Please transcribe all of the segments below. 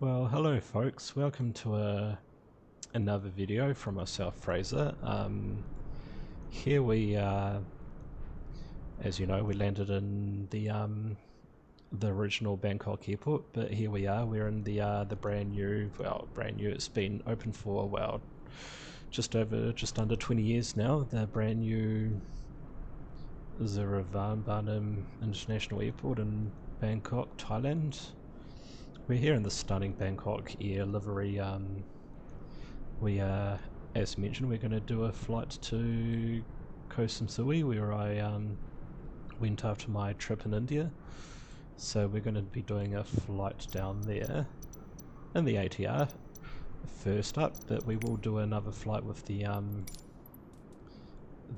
Well, hello folks, welcome to another video from myself, Fraser. Here we as you know, we landed in the original Bangkok airport, but here we are, we're in the brand new, it's been open for, just under 20 years now, the brand new Ziravanbanam International Airport in Bangkok, Thailand. We're here in the stunning Bangkok Air livery. As mentioned, we're going to do a flight to Ko Samui, where I went after my trip in India. So we're going to be doing a flight down there in the ATR first up, but we will do another flight with the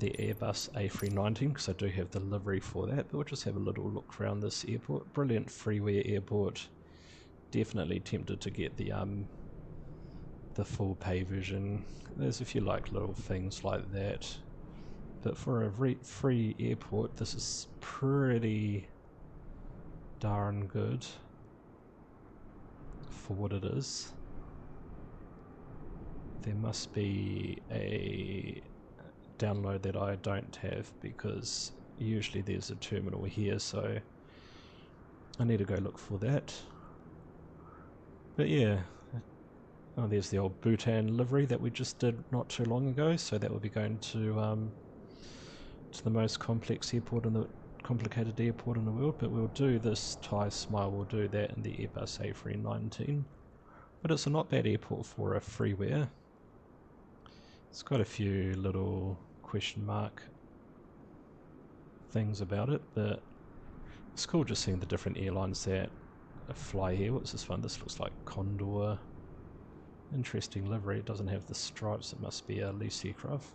Airbus A319 because I do have the livery for that. But we'll just have a little look around this airport. Brilliant freeware airport. Definitely tempted to get the full pay version. There's a few little things like that, but for a free airport this is pretty darn good for what it is. There must be a download that I don't have because usually there's a terminal here, so I need to go look for that. But yeah, oh, there's the old Bhutan livery that we just did not too long ago, so that will be going to the most complicated airport in the world, but we'll do this Thai Smile, we'll do that in the Airbus A319. But it's a not bad airport for a freeware. It's got a few little question mark things about it, but it's cool just seeing the different airlines that fly here. What's this one? This looks like Condor. Interesting livery. It doesn't have the stripes. It must be a lease aircraft.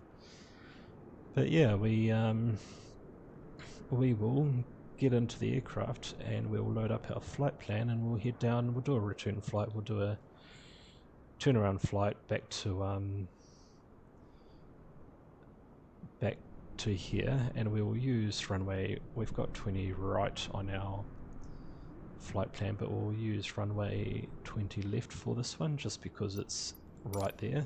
But yeah, we will get into the aircraft and we'll load up our flight plan and we'll head down. We'll do a return flight. We'll do a turnaround flight back to here, and we will use runway. We've got 20 right on our flight plan, but we'll use runway 20 left for this one just because it's right there.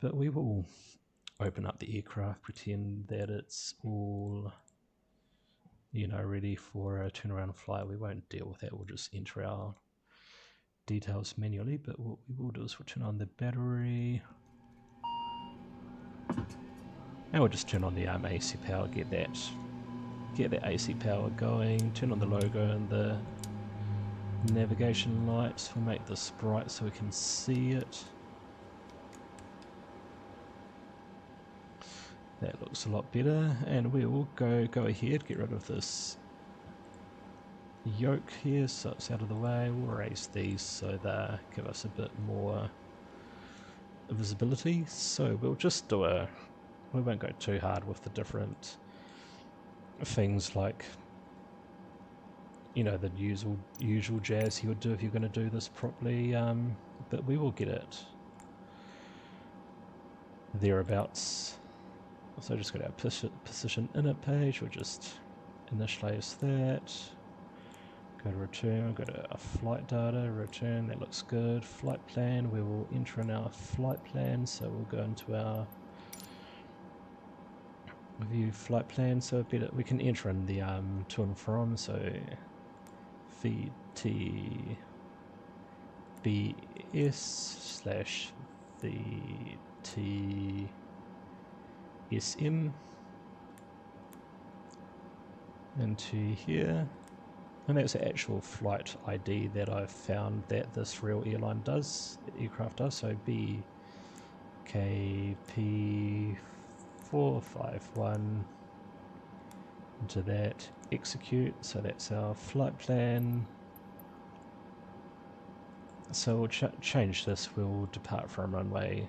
But we will open up the aircraft, pretend that it's all, you know, ready for a turnaround flight. We won't deal with that, we'll just enter our details manually, but what we will do is we'll turn on the battery and we'll just turn on the AC power, get that AC power going, turn on the logo and the navigation lights. We'll make this bright so we can see it. That looks a lot better, and we will go ahead, get rid of this yoke here so it's out of the way. We'll raise these so they give us a bit more visibility. So we'll just we won't go too hard with the different things like, you know, the usual jazz you would do if you're going to do this properly, but we will get it thereabouts. So just go to our position init page, we'll just initialize that, go to return, go to our flight data, return, that looks good. Flight plan, we will enter in our flight plan, so we'll go into our view flight plan, so we can enter in the to and from, so VTBS /VTSM into here, and that's the actual flight ID that I've found that this real airline does, aircraft does, so BKP451 into that, execute, so that's our flight plan. So we'll change this, we'll depart from runway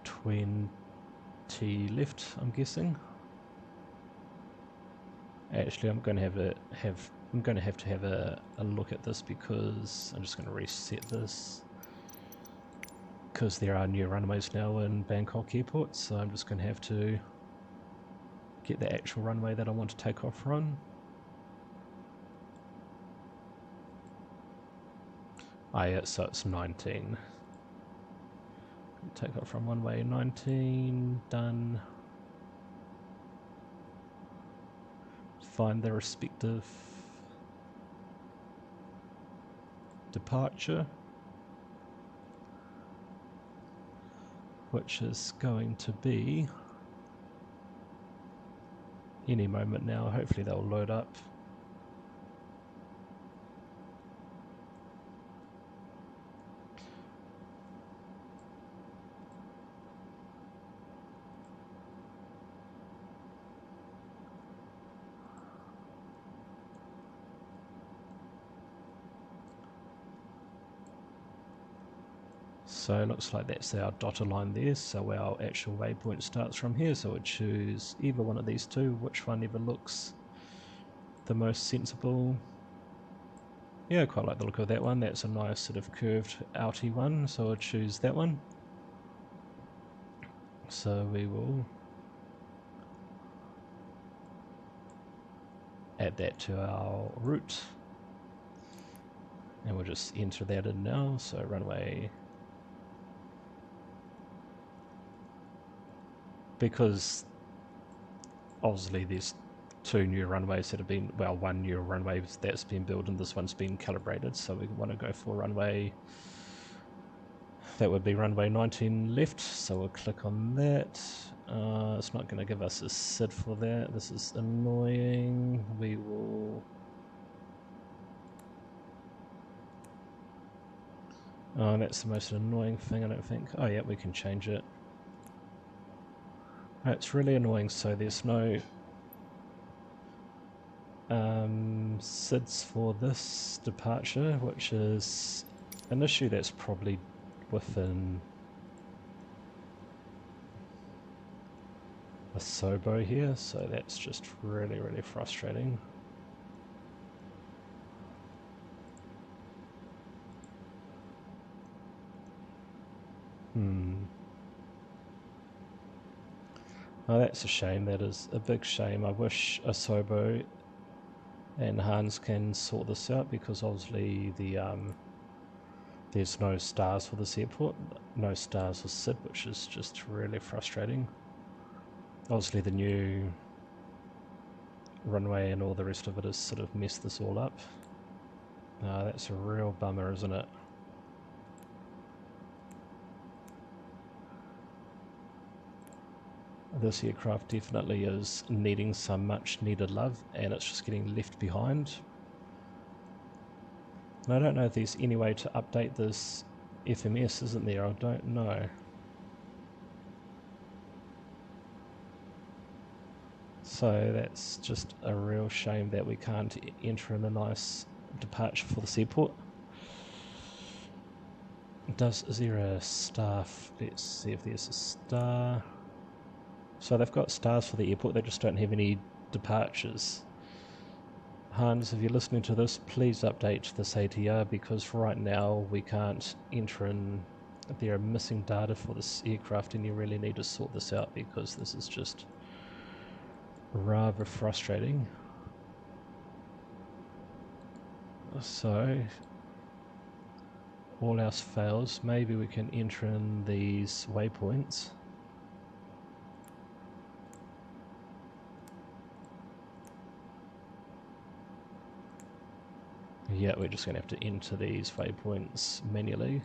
20 left, I'm guessing. Actually, I'm going to have to have a look at this because I'm just going to reset this because there are new runways now in Bangkok airport, so I'm just going to have to get the actual runway that I want to take off from. Ah, yeah, so it's 19. Take off from runway 19, done. Find the respective departure, which is going to be any moment now. Hopefully they'll load up. So it looks like that's our dotted line there, so our actual waypoint starts from here, so we'll choose either one of these two, which one ever looks the most sensible. Yeah, I quite like the look of that one. That's a nice sort of curved outy one, so I'll choose that one. So we will add that to our route, and we'll just enter that in now. So runway, because obviously there's two new runways that have been, well, one new runway that's been built and this one's been calibrated, so we want to go for runway, that would be runway 19 left, so we'll click on that. It's not going to give us a SID for that. This is annoying. We will... Oh, that's the most annoying thing, I don't think. Oh yeah, we can change it. It's really annoying, so there's no SIDs for this departure, which is an issue that's probably within a Sobo here, so that's just really, really frustrating. Oh, that's a shame. That is a big shame. I wish Asobo and Hans can sort this out, because obviously the there's no stars for this airport, no stars for SID, which is just really frustrating. Obviously the new runway and all the rest of it has sort of messed this all up. That's a real bummer, isn't it? This aircraft definitely is needing some much needed love, and it's just getting left behind. And I don't know if there's any way to update this FMS, isn't there? I don't know. So that's just a real shame that we can't enter in a nice departure for this airport. Is there a staff? Let's see if there's a star. So they've got stars for the airport, they just don't have any departures. Hans, if you're listening to this, please update this ATR, because right now we can't enter in. There are missing data for this aircraft, and you really need to sort this out, because this is just rather frustrating. So all else fails, maybe we can enter in these waypoints. Yeah, we're just going to have to enter these waypoints manually.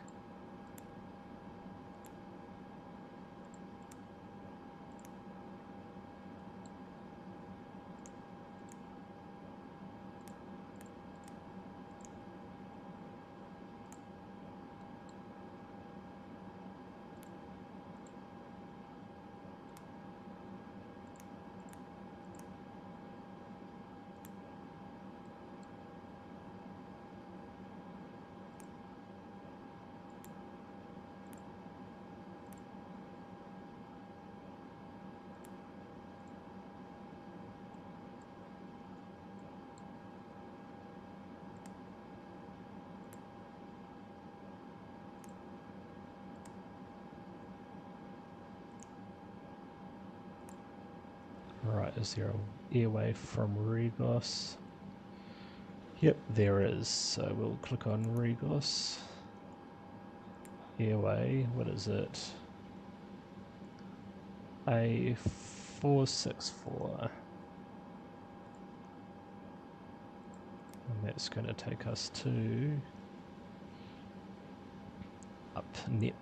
Right, is there an airway from Regos? Yep, there is. So we'll click on Regos. airway, what is it? A464. And that's going to take us to up Nep.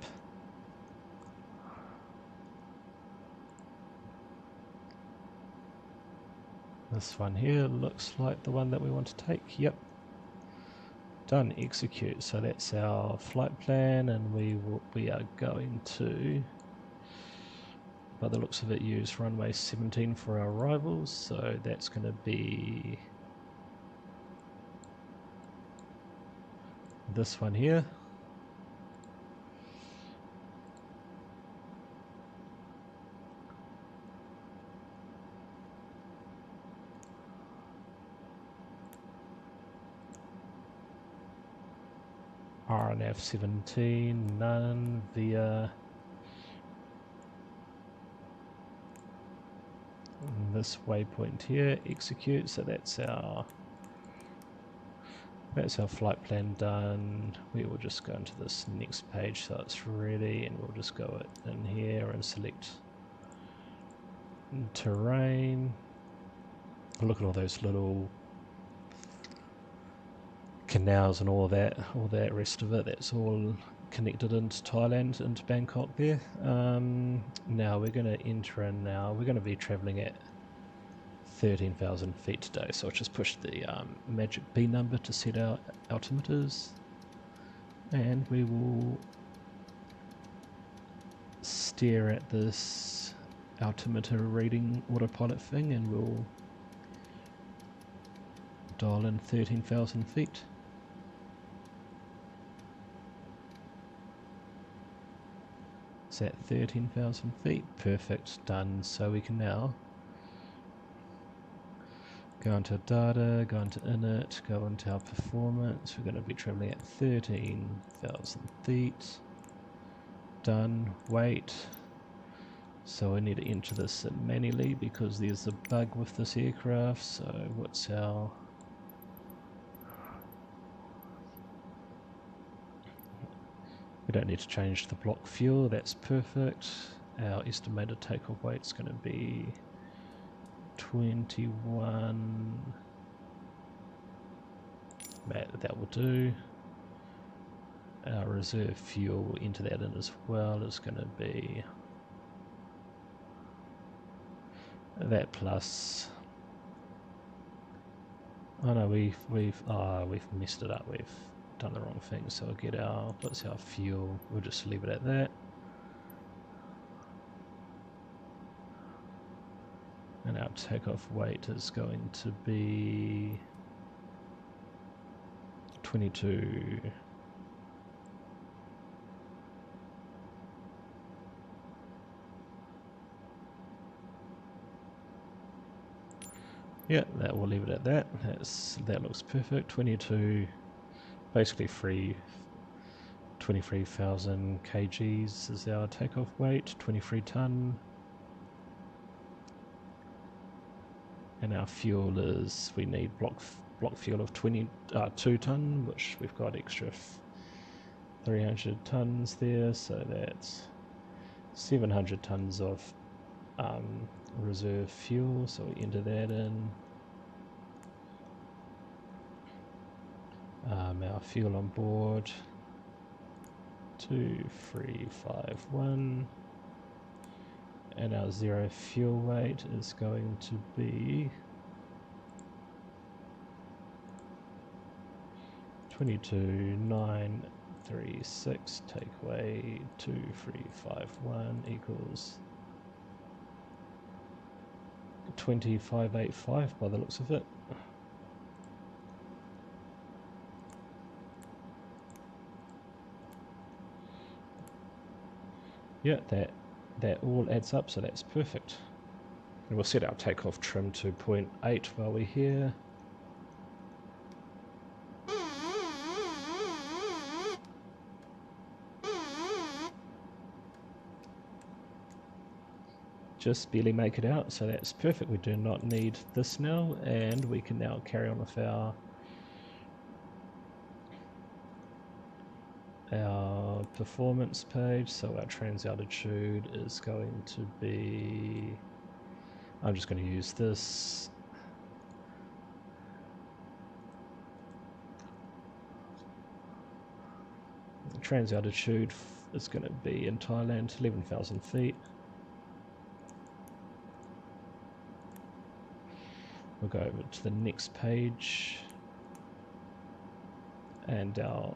This one here looks like the one that we want to take. Yep. Done. Execute. So that's our flight plan, and we are going to, by the looks of it, use runway 17 for our arrivals. So that's going to be this one here. RNF 17, none, via this waypoint here, execute. So that's our flight plan done. We will just go into this next page so it's ready, and we'll just go in here and select terrain. Look at all those little canals and all that rest of it. That's all connected into Thailand, into Bangkok there. Now we're going to enter in now. We're going to be travelling at 13,000 feet today, so I'll just push the magic B number to set our altimeters, and we will stare at this altimeter reading autopilot thing, and we'll dial in 13,000 feet. It's at 13,000 feet. Perfect. Done. So we can now go into data, go into init, go into our performance. We're going to be traveling at 13,000 feet. Done. Wait. So I need to enter this manually because there's a bug with this aircraft. So what's our... We don't need to change the block fuel, that's perfect. Our estimated takeoff weight is going to be 21. That will do. Our reserve fuel, we'll enter that in as well, is going to be that plus. Oh no, we've messed it up. We've done the wrong thing. So we'll get our, what's our fuel? We'll just leave it at that. And our takeoff weight is going to be 22. Yeah, that will leave it at that. That looks perfect. 22, basically 23,000 kgs is our takeoff weight. 23 ton. And our fuel is, we need block fuel of 2 ton, which we've got extra 300 tons there, so that's 700 tons of reserve fuel, so we enter that in. Our fuel on board, 2351. And our zero fuel weight is going to be 22,936, take away 2351 equals 2585 by the looks of it. Yeah, that all adds up, so that's perfect. And we'll set our takeoff trim to 0.8 while we're here. Just barely make it out, so that's perfect. We do not need this now, and we can now carry on with our our performance page. So our trans altitude is going to be, I'm just going to use this. The trans altitude is going to be in Thailand, 11,000 feet. We'll go over to the next page, and our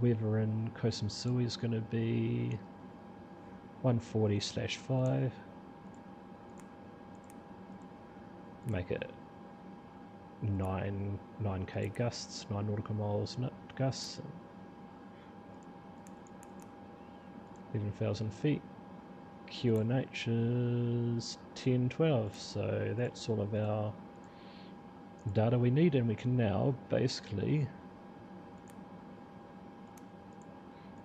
weather in Ko Samui is going to be 140/5. Make it 9k gusts, 9 nautical miles gusts, 11,000 feet. QNH is 1012, so that's all of our data we need, and we can now basically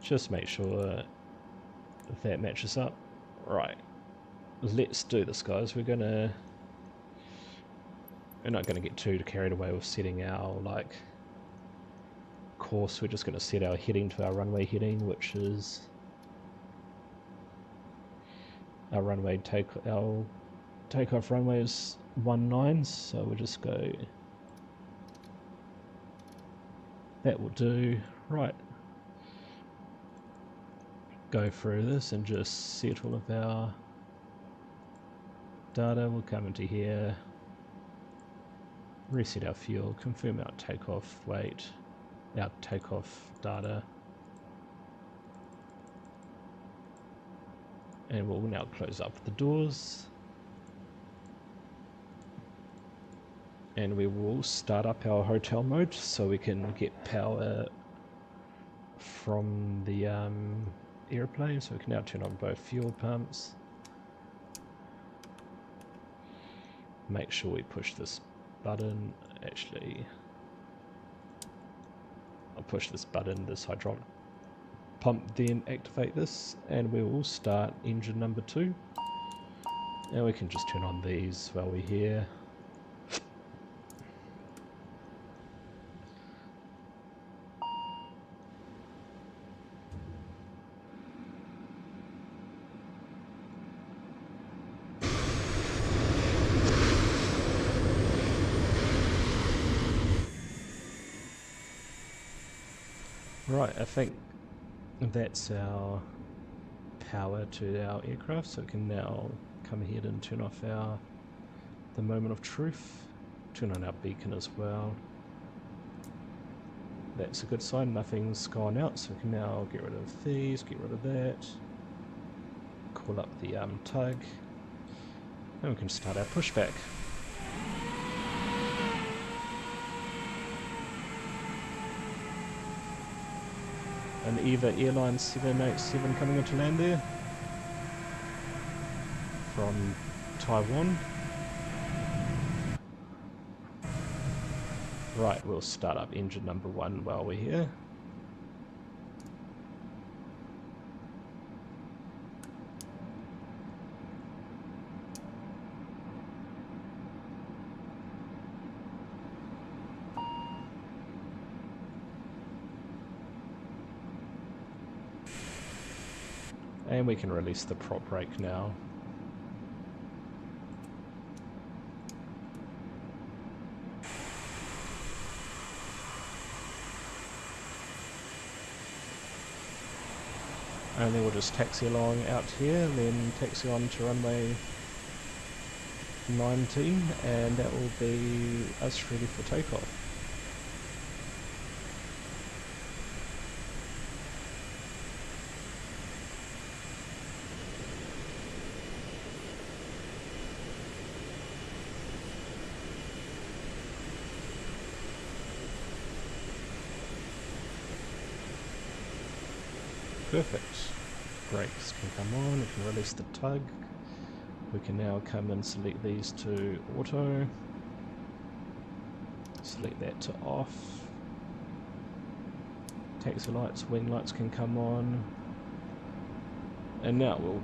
just make sure that matches up. Right, let's do this, guys. We're not gonna get too carried away with setting our course. We're just gonna set our heading to our runway heading, which is our runway our takeoff runway is 19, so we'll just go, that will do. Right, go through this and just set all of our data. We'll come into here, reset our fuel, confirm our takeoff weight, our takeoff data, and we'll now close up the doors, and we will start up our hotel mode so we can get power from the airplane. So we can now turn on both fuel pumps. Make sure we push this button. Actually, I'll push this button, this hydraulic pump, then activate this, and we will start engine number 2. And we can just turn on these while we're here. Right, I think that's our power to our aircraft, so we can now come ahead and turn off the moment of truth, turn on our beacon as well. That's a good sign, nothing's gone out, so we can now get rid of these, get rid of that, call up the tug, and we can start our pushback. An EVA Airlines 787 coming into land there from Taiwan. Right, we'll start up engine number 1 while we're here. And we can release the prop brake now. And then we'll just taxi along out here, then taxi on to runway 19, and that will be us ready for takeoff. Perfect. Brakes can come on, we can release the tug. We can now come and select these to auto. Select that to off. Taxi lights, wing lights can come on. And now we'll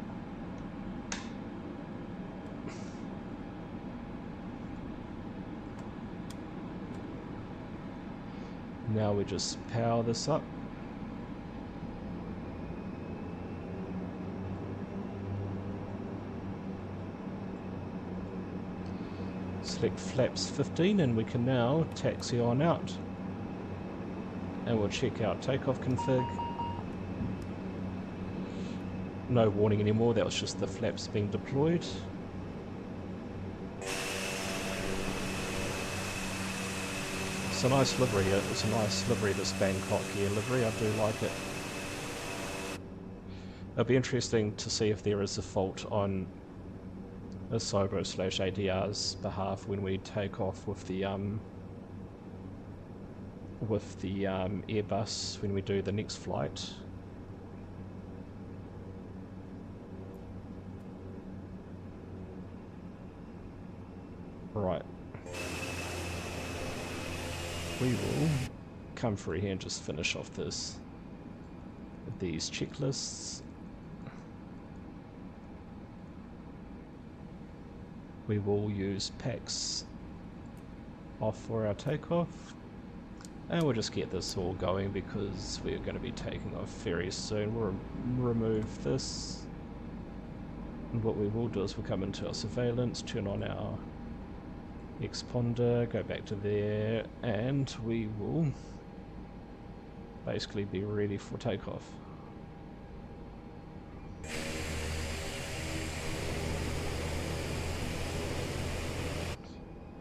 now we just power this up. select flaps 15 and we can now taxi on out. And we'll check out takeoff config. No warning anymore, that was just the flaps being deployed. It's a nice livery, this Bangkok Air livery, I do like it. It'll be interesting to see if there is a fault on Asobo/ADR's behalf when we take off with the Airbus when we do the next flight. Right. We will come through here and just finish off these checklists. We will use packs off for our takeoff, and we'll just get this all going because we're going to be taking off very soon. We'll remove this, and what we will do is we'll come into our surveillance, turn on our exponder, go back to there, and we will basically be ready for takeoff.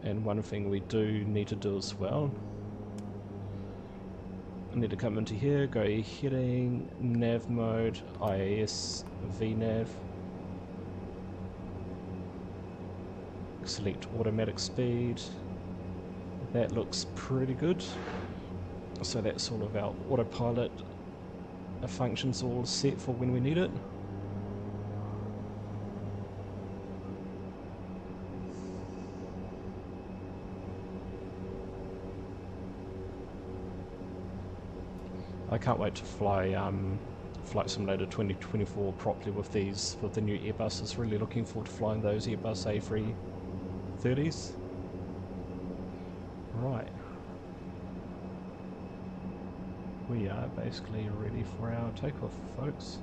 And one thing we do need to do as well, I need to come into here, go heading, nav mode, IAS, VNav, select automatic speed. That looks pretty good. So that's all of our autopilot functions all set for when we need it. I can't wait to fly Flight Simulator 2024 properly with the new Airbuses. Really looking forward to flying those Airbus A330s. Right. We are basically ready for our takeoff, folks.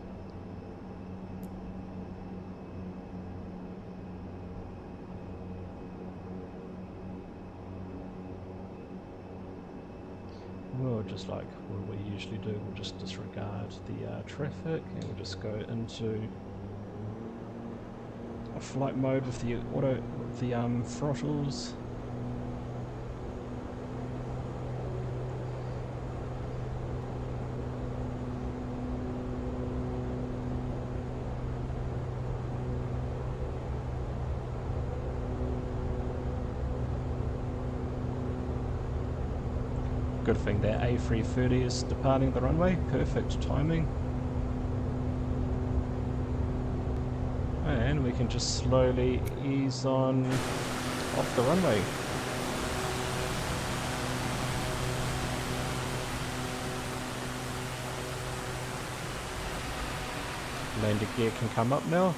We'll just like what we usually do, we'll just disregard the traffic and we'll just go into a flight mode with the throttles. Good thing that A330 is departing the runway, perfect timing. And we can just slowly ease on off the runway. Landing gear can come up now.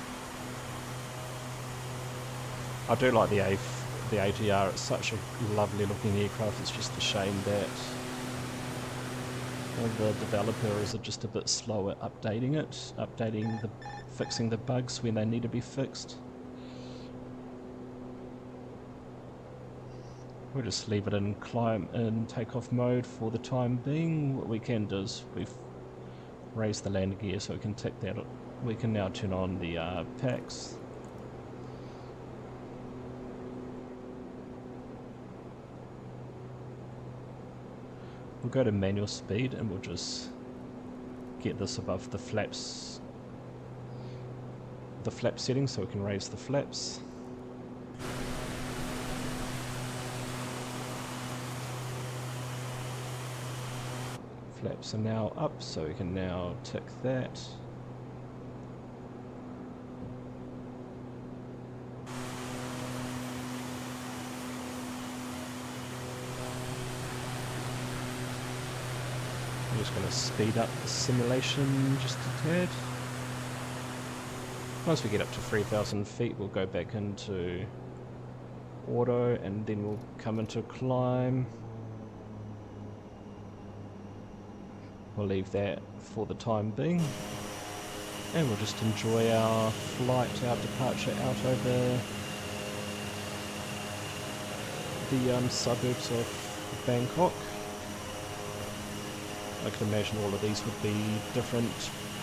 I do like the ATR, it's such a lovely looking aircraft. It's just a shame that the developers are just a bit slow at fixing the bugs when they need to be fixed. We'll just leave it in climb and takeoff mode for the time being. What we can do is we've raised the landing gear so we can tick that. We can now turn on the packs. We'll go to manual speed and we'll just get this above the flaps, setting, so we can raise the flaps. Flaps are now up, so we can now tick that. I'm just going to speed up the simulation just a tad. Once we get up to 3,000 feet, we'll go back into auto and then we'll come into climb. We'll leave that for the time being. And we'll just enjoy our flight, our departure out over the suburbs of Bangkok. I can imagine all of these would be different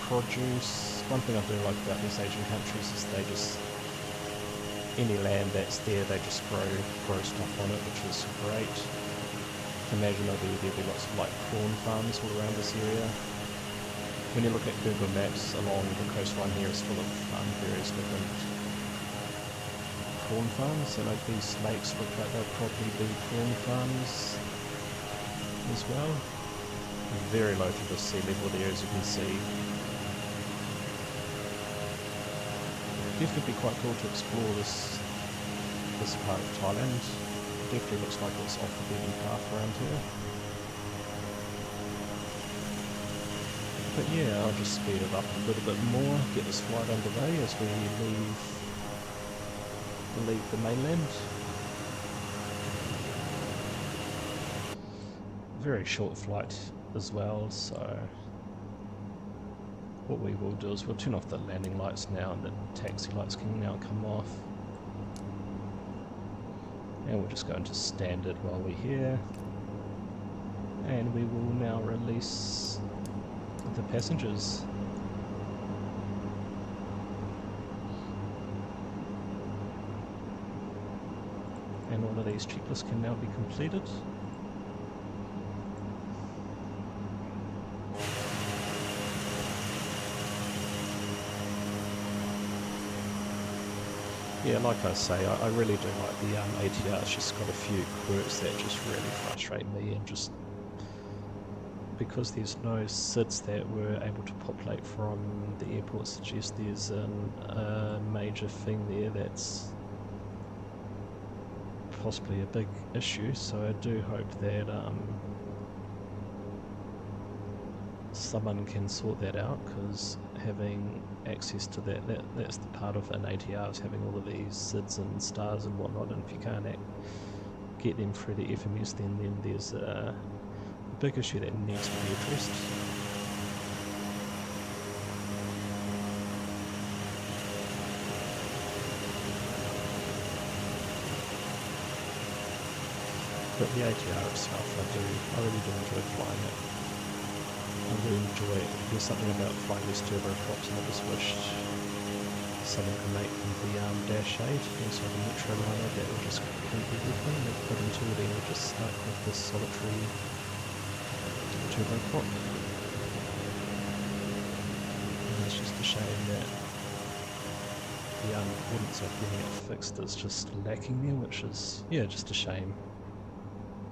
produce. One thing I do like about these Asian countries is they just, any land that's there, they just grow stuff on it, which is great. Imagine there'll be lots of like prawn farms all around this area. When you look at Google Maps, along the coastline here is full of various different prawn farms, and like these lakes look like they'll probably be prawn farms as well. Very low to the sea level there, as you can see. Definitely be quite cool to explore this part of Thailand. Definitely looks like it's off the beaten path around here. But yeah, I'll just speed it up a little bit more, get this flight underway as we leave the mainland. Very short flight as well, so what we will do is we'll turn off the landing lights now, and the taxi lights can now come off. And we'll just go into standard while we're here. And we will now release the passengers. And all of these checklists can now be completed. Yeah, like I say, I really do like the ATR. It's just got a few quirks that just really frustrate me, and just because there's no SIDs that were able to populate from the airport suggests there's a major thing there that's possibly a big issue. So I do hope that someone can sort that out, because having access to that's the part of an ATR, is having all of these SIDs and stars and whatnot, and if you can't get them through the FMS, then there's a big issue that needs to be addressed. But the ATR itself, I really do enjoy flying it. I really enjoy it. There's something about flying these turboprops, and I just wished someone could make the Dash 8 also the Metroliner that will just complete everything. They've put until then we're just stuck with this solitary turboprop. And it's just a shame that the importance of getting it fixed is just lacking there, which is, yeah, just a shame.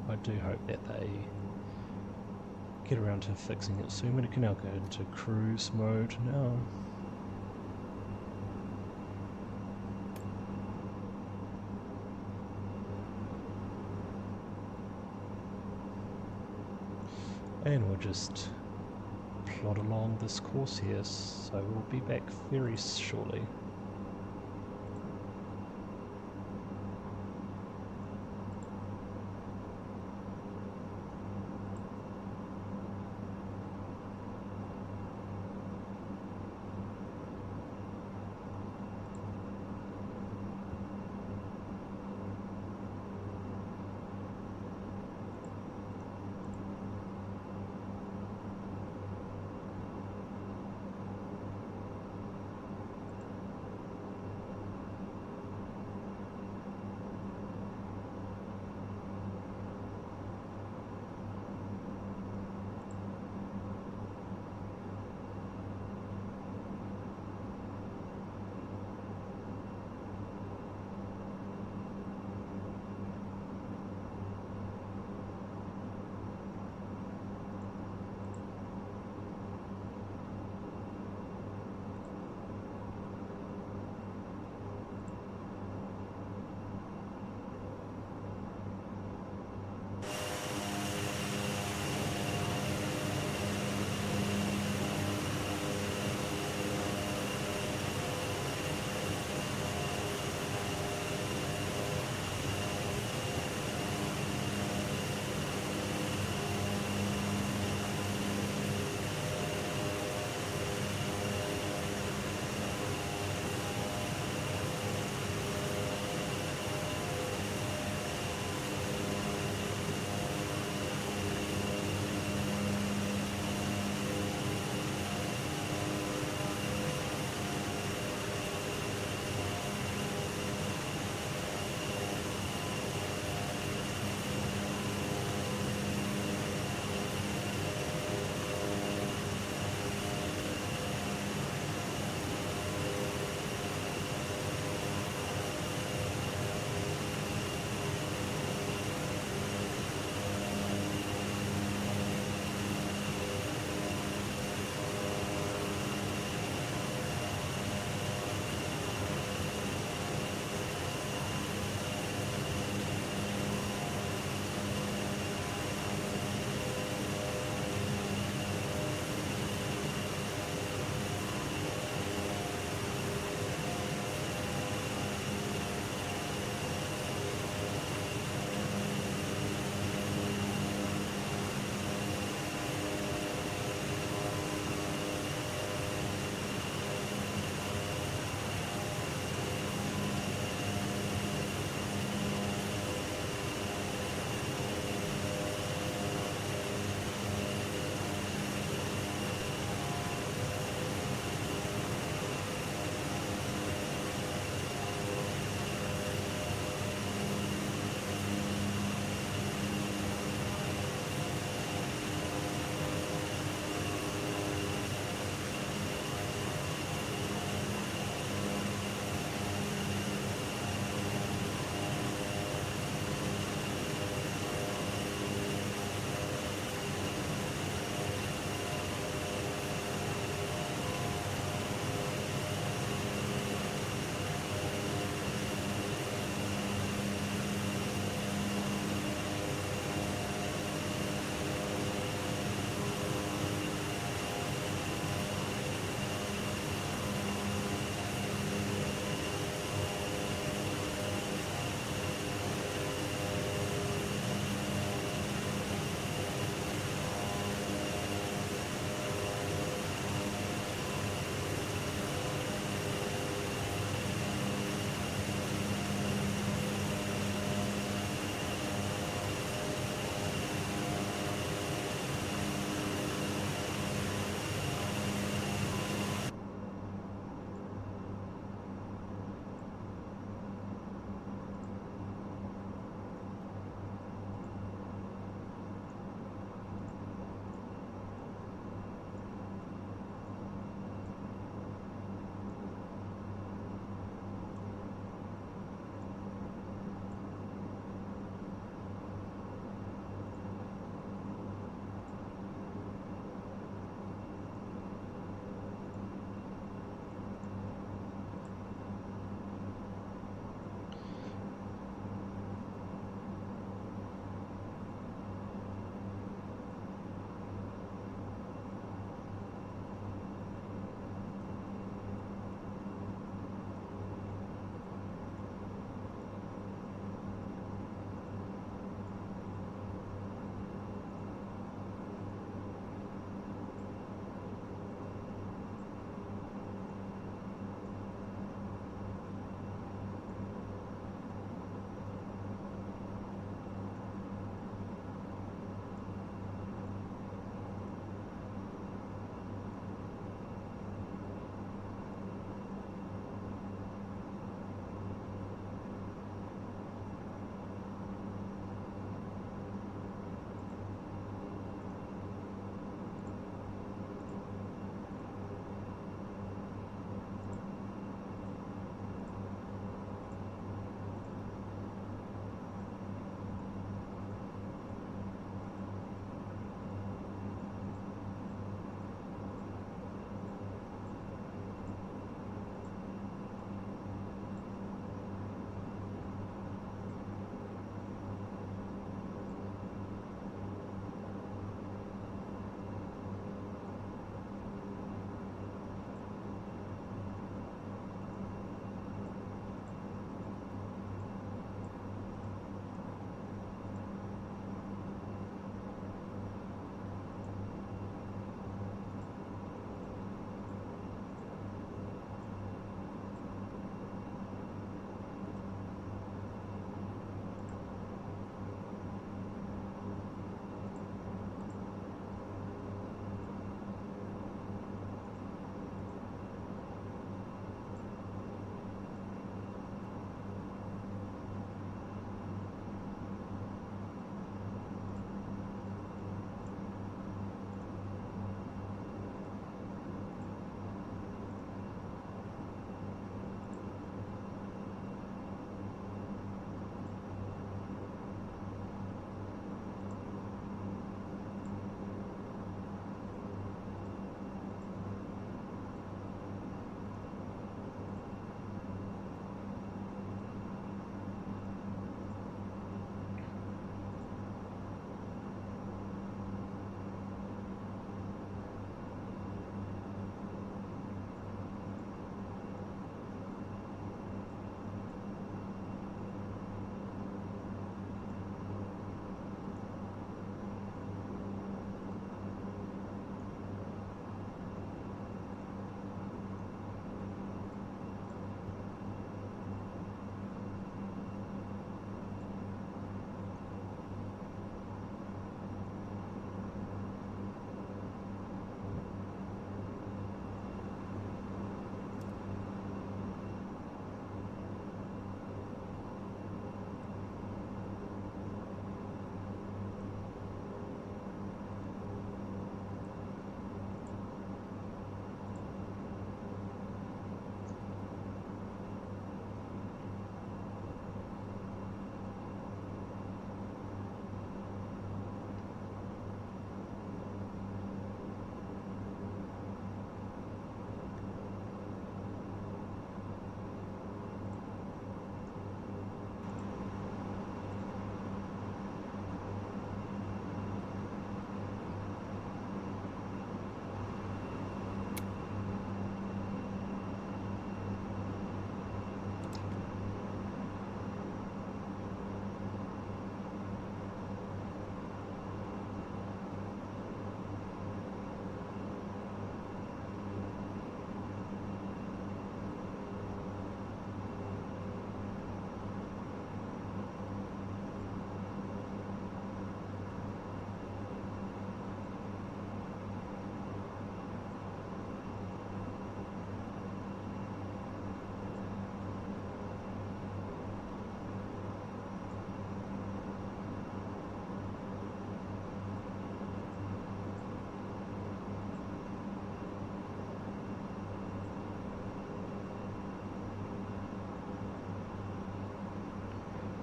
I do hope that they get around to fixing it soon. We can now go into cruise mode now. And we'll just plod along this course here, so we'll be back very shortly.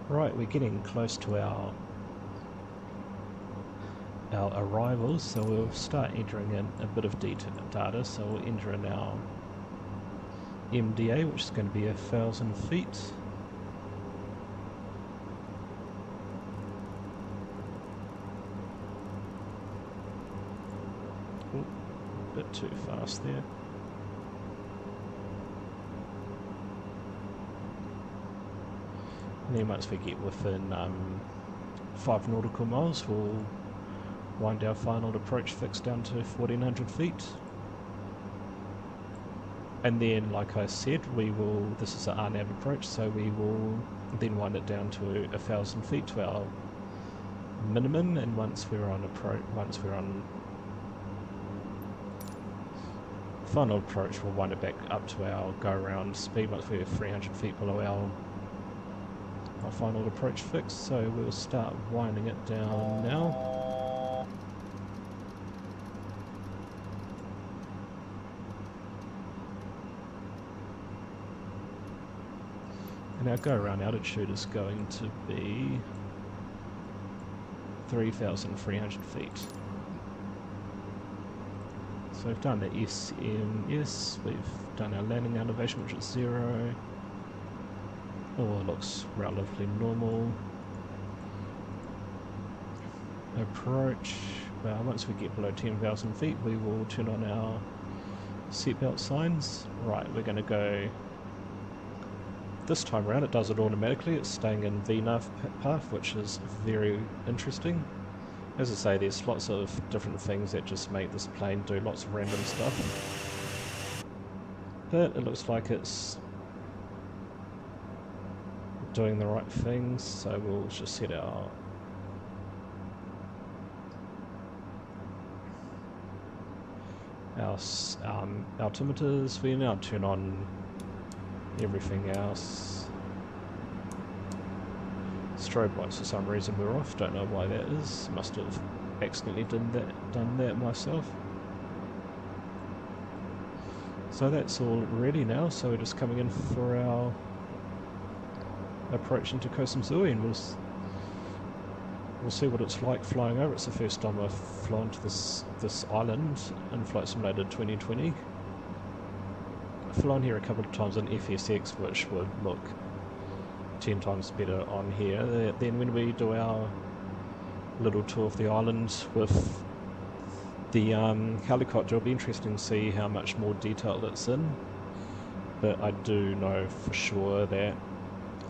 Right, we're getting close to our arrivals, so we'll start entering in a bit of data. So we'll enter in our MDA, which is going to be 1,000 feet. Ooh, a bit too fast there. And then once we get within 5 nautical miles, we'll wind our final approach fix down to 1,400 feet. And then, like I said, this is an RNAV approach, so we will then wind it down to 1,000 feet to our minimum, and once we're on final approach, we'll wind it back up to our go-around speed once we're 300 feet below our final approach fix. So we'll start winding it down now. And our go-around altitude is going to be 3,300 feet. So we've done the SMS, we've done our landing elevation, which is 0. All looks relatively normal. Approach, well, once we get below 10,000 feet, we will turn on our seatbelt signs. Right, we're going to go, this time around it does it automatically, it's staying in VNAV path, which is very interesting. As I say, there's lots of different things that just make this plane do lots of random stuff. But it looks like it's doing the right things, so we'll just set our altimeters. We now turn on everything else. Strobe lights for some reason we're off, don't know why that is, must have accidentally done that myself. So that's all ready now, so we're just coming in for our approach into Ko Samui, and we'll see what it's like flying over. It's the first time I've flown to this island in Flight Simulator 2020. I've flown here a couple of times on FSX, which would look 10 times better on here. Then when we do our little tour of the island with the helicopter, it'll be interesting to see how much more detail it's in. But I do know for sure that,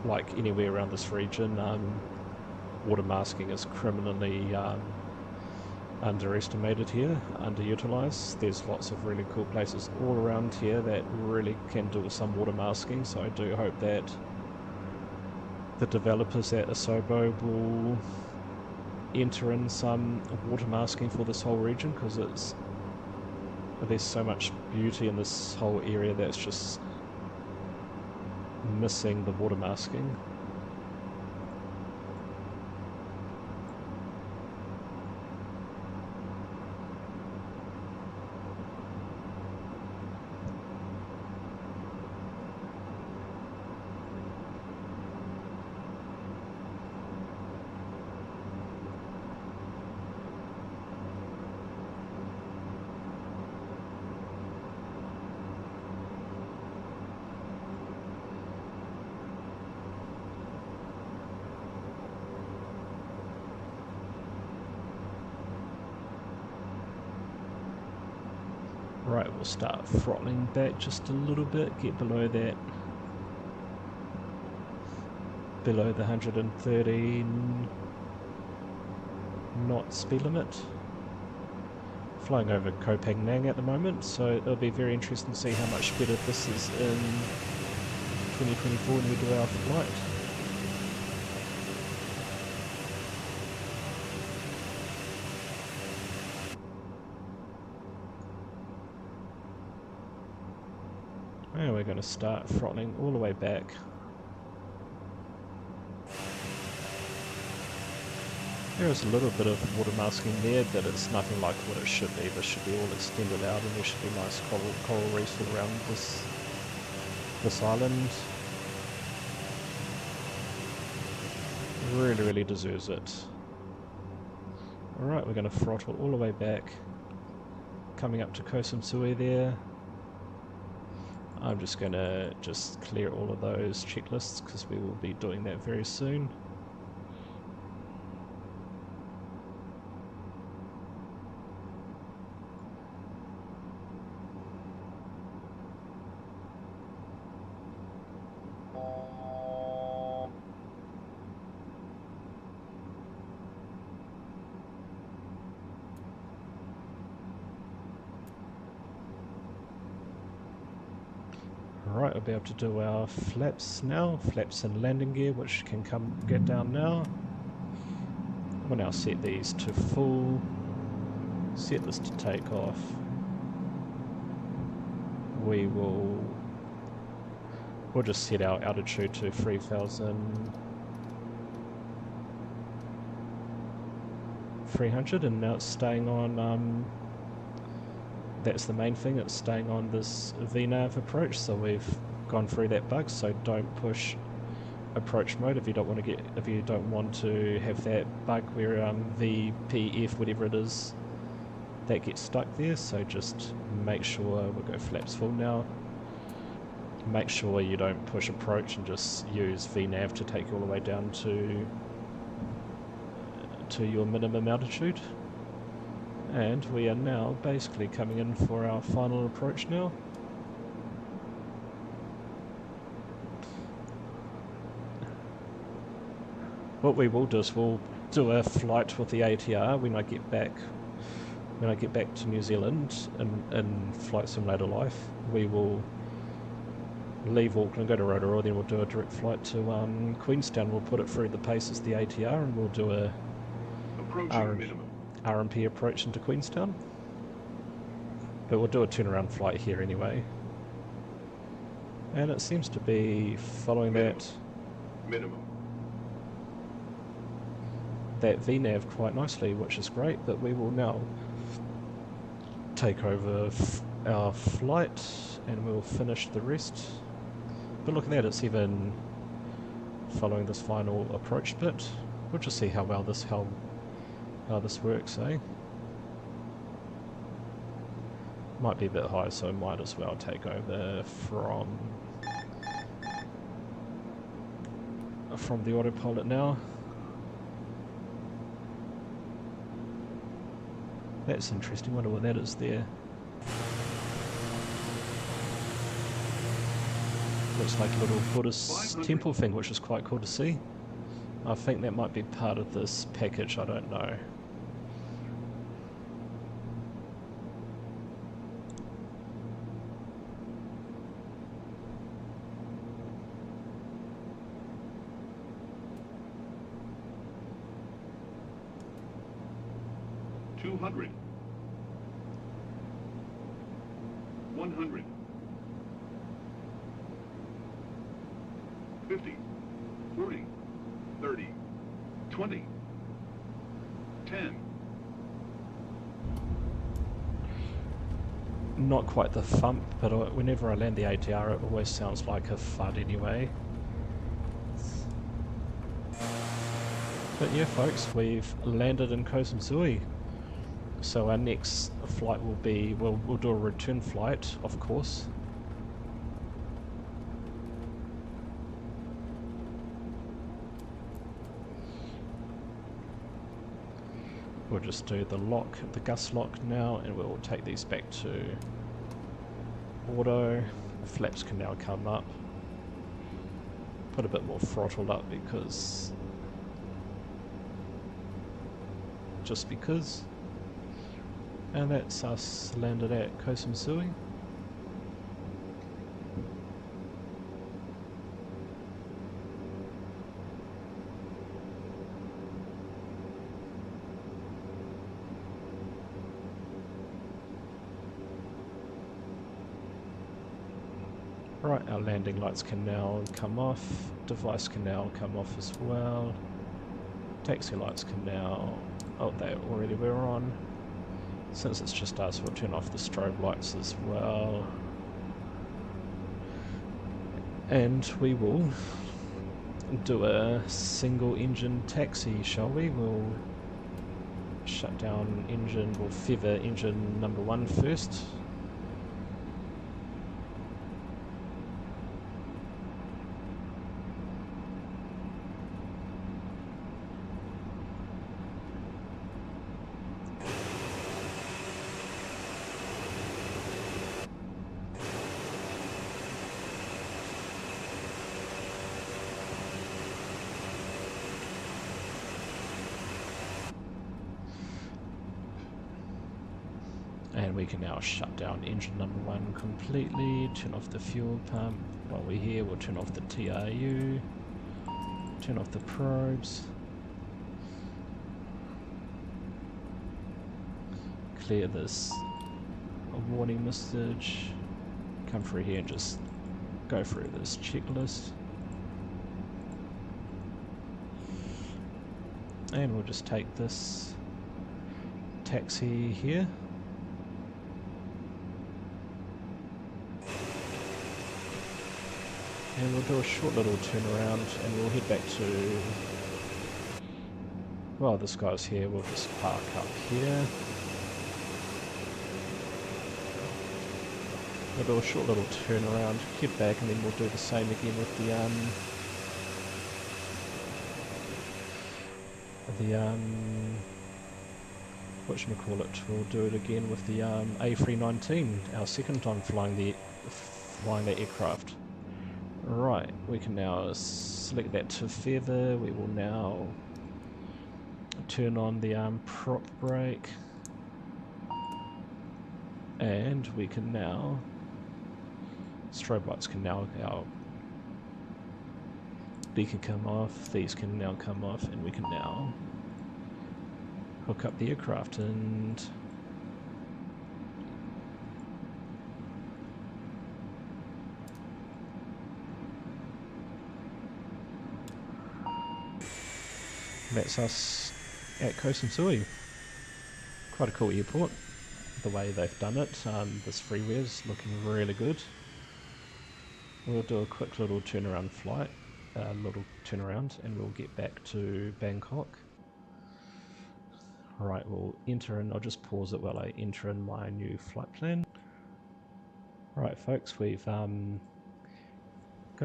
like anywhere around this region, water masking is criminally underestimated here, underutilized. There's lots of really cool places all around here that really can do with some water masking, so I do hope that the developers at Asobo will enter in some water masking for this whole region, because there's so much beauty in this whole area that's just missing the water masking. Right, we'll start throttling back just a little bit, get below the 130 knot speed limit. Flying over Koh Phangan at the moment, so it'll be very interesting to see how much better this is in 2024 when we do our flight. And we're going to start throttling all the way back. There is a little bit of water masking there, but it's nothing like what it should be. This should be all extended out, and there should be nice coral reefs all around this island. Really deserves it. Alright, we're going to throttle all the way back, coming up to Ko Samui there. I'm just going to clear all of those checklists because we will be doing that very soon. Alright, we'll be able to do our flaps now, flaps and landing gear, which can get down now. We'll now set these to full, set this to take off. We'll just set our altitude to 3,300, and now it's staying on, that's the main thing, it's staying on this VNAV approach, so we've gone through that bug, so don't push approach mode if you don't want to have that bug where VPF, whatever it is, that gets stuck there. So just make sure, we'll go flaps full now, make sure you don't push approach and just use VNAV to take you all the way down to your minimum altitude. And we are now basically coming in for our final approach now. What we will do is we'll do a flight with the ATR when I get back to New Zealand in Flight Simulator Life. We will leave Auckland, go to Rotorua, then we'll do a direct flight to Queenstown. We'll put it through the paces, the ATR, and we'll do a RMP approach into Queenstown. But we'll do a turnaround flight here anyway. And it seems to be following that VNAV quite nicely, which is great. But we will now take over our flight and we'll finish the rest. But look at that, it's even following this final approach bit. We'll just see how well this works, eh? Might be a bit high, so I might as well take over from the autopilot now. That's interesting, wonder what that is there. Looks like a little Buddhist temple thing, which is quite cool to see. I think that might be part of this package, I don't know. $200, $100, $50, $40, $30, $20, $10. Not quite the thump, but whenever I land the ATR it always sounds like a thud anyway. But yeah folks, we've landed in Ko Samui. So our next flight will be, we'll do a return flight, of course. We'll just do the gust lock now, and we'll take these back to auto. Flaps can now come up. Put a bit more throttle up because, just because. And that's us landed at Ko Samui. Right, our landing lights can now come off, device can now come off as well, taxi lights can now, oh they already were on. Since it's just us, we'll turn off the strobe lights as well. And we will do a single engine taxi, shall we? We'll shut down engine, we'll feather engine number 1 first. And we can now shut down engine number 1 completely, turn off the fuel pump. While we're here, we'll turn off the TRU, turn off the probes, clear this warning message, come through here and just go through this checklist. And we'll just take this taxi here. And we'll do a short little turnaround and we'll head back to, well, this guy's here, we'll just park up here. We'll do a short little turnaround, head back, and then we'll do the same again with whatchamacallit, we'll do it again with the A319, our second time flying the aircraft. Right, we can now select that to feather. We will now turn on the prop brake, and we can now, strobe lights can now, our beacon come off, these can now come off, and we can now hook up the aircraft and that's us at Ko Samui. Quite a cool airport, the way they've done it. This freeway is looking really good. We'll do a quick little turnaround flight, and we'll get back to Bangkok. Right, we'll enter in, I'll just pause it while I enter in my new flight plan. Right folks, we've got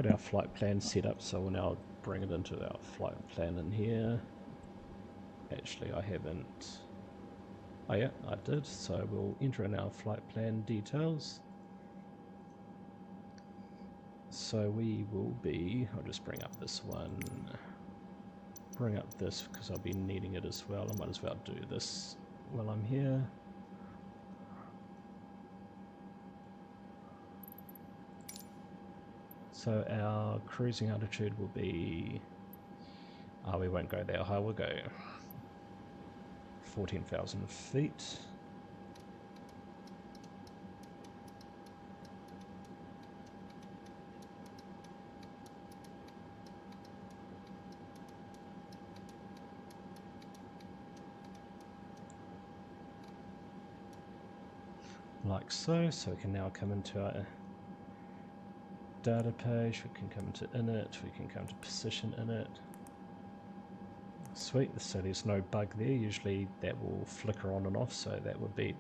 our flight plan set up, so we'll now bring it into our flight plan in here. Actually, I haven't. Oh yeah, I did. So we'll enter in our flight plan details. So we will be, I'll just bring up this one, bring up this because I'll be needing it as well. I might as well do this while I'm here. So our cruising altitude will be, we won't go that high, we'll go 14,000 feet. Like so, so we can now come into our data page, we can come into init, we can come to position init. Sweet, so there's no bug there. Usually that will flicker on and off, so that would be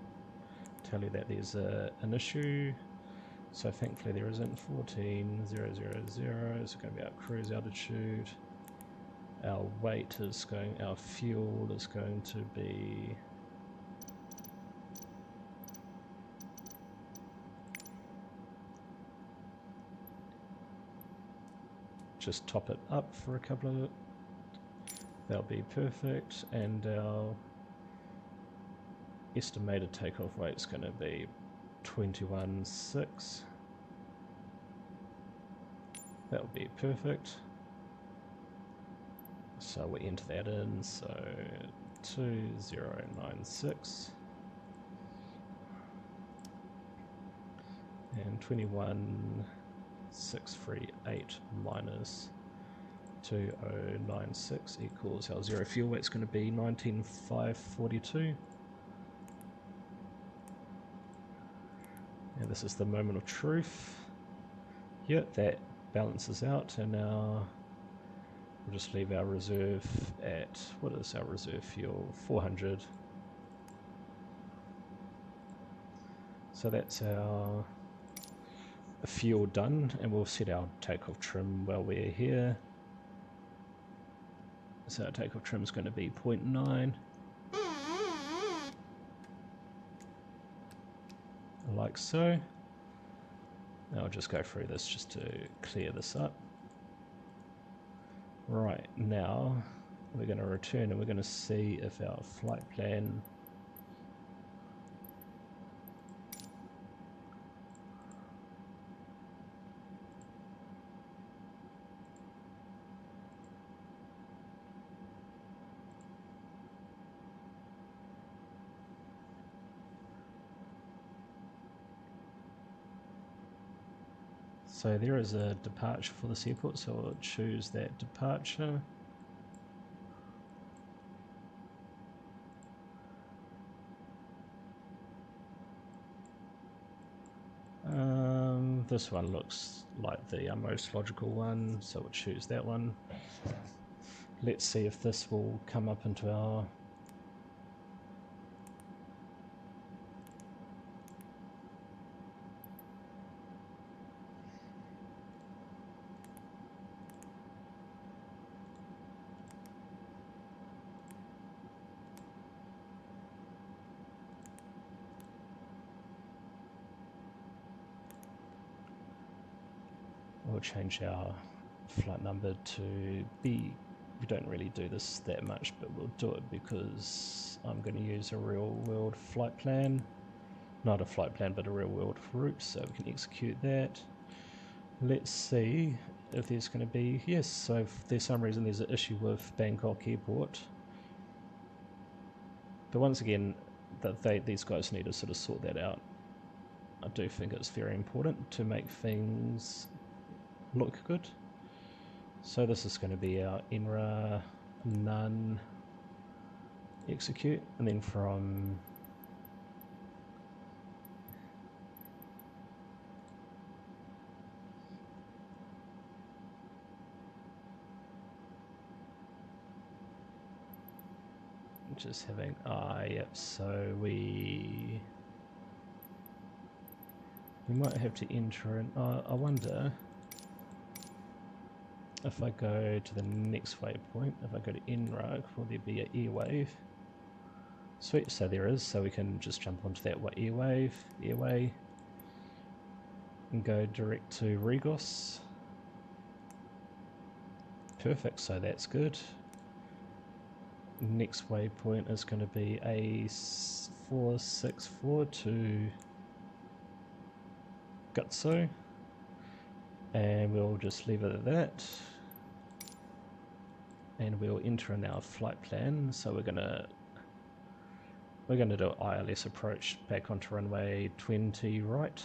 tell you that there's an issue. So thankfully there isn't. 14,000 is going to be our cruise altitude. Our weight is going, our fuel is going to be just top it up for a couple of, that'll be perfect, and our estimated takeoff weight is going to be 21.6. That'll be perfect. So we enter that in, so 2096 and 21,638 minus 2096 equals our zero fuel weight's going to be 19,542. And this is the moment of truth. Yep, that balances out, and our We'll just leave our reserve at, what is our reserve fuel? 400. So that's our fuel done, and we'll set our takeoff trim while we're here. So our takeoff trim is going to be 0.9. Like so. I'll just go through this just to clear this up. Right, now we're going to return and we're going to see if our flight plan so there is a departure for this airport, so I'll choose that departure. This one looks like the most logical one, so we'll choose that one. Let's see if this will come up into our we'll change our flight number to B. We don't really do this that much, but we'll do it because I'm going to use a real world flight plan. Not a flight plan, but a real world route, so we can execute that. Let's see if there's going to be, yes, so if there's some reason there's an issue with Bangkok airport. But once again, these guys need to sort of sort that out. I do think it's very important to make things look good. So this is going to be our INRA none execute, and then from just having, yep, so we might have to enter in, I wonder if I go to the next waypoint, if I go to INRA, will there be an airwave? Sweet, so there is, so we can just jump onto that airway, and go direct to Regos. Perfect, so that's good. Next waypoint is going to be A464 to Gutso, and we'll just leave it at that. And we'll enter in our flight plan. So we're gonna do an ILS approach back onto runway 20 right.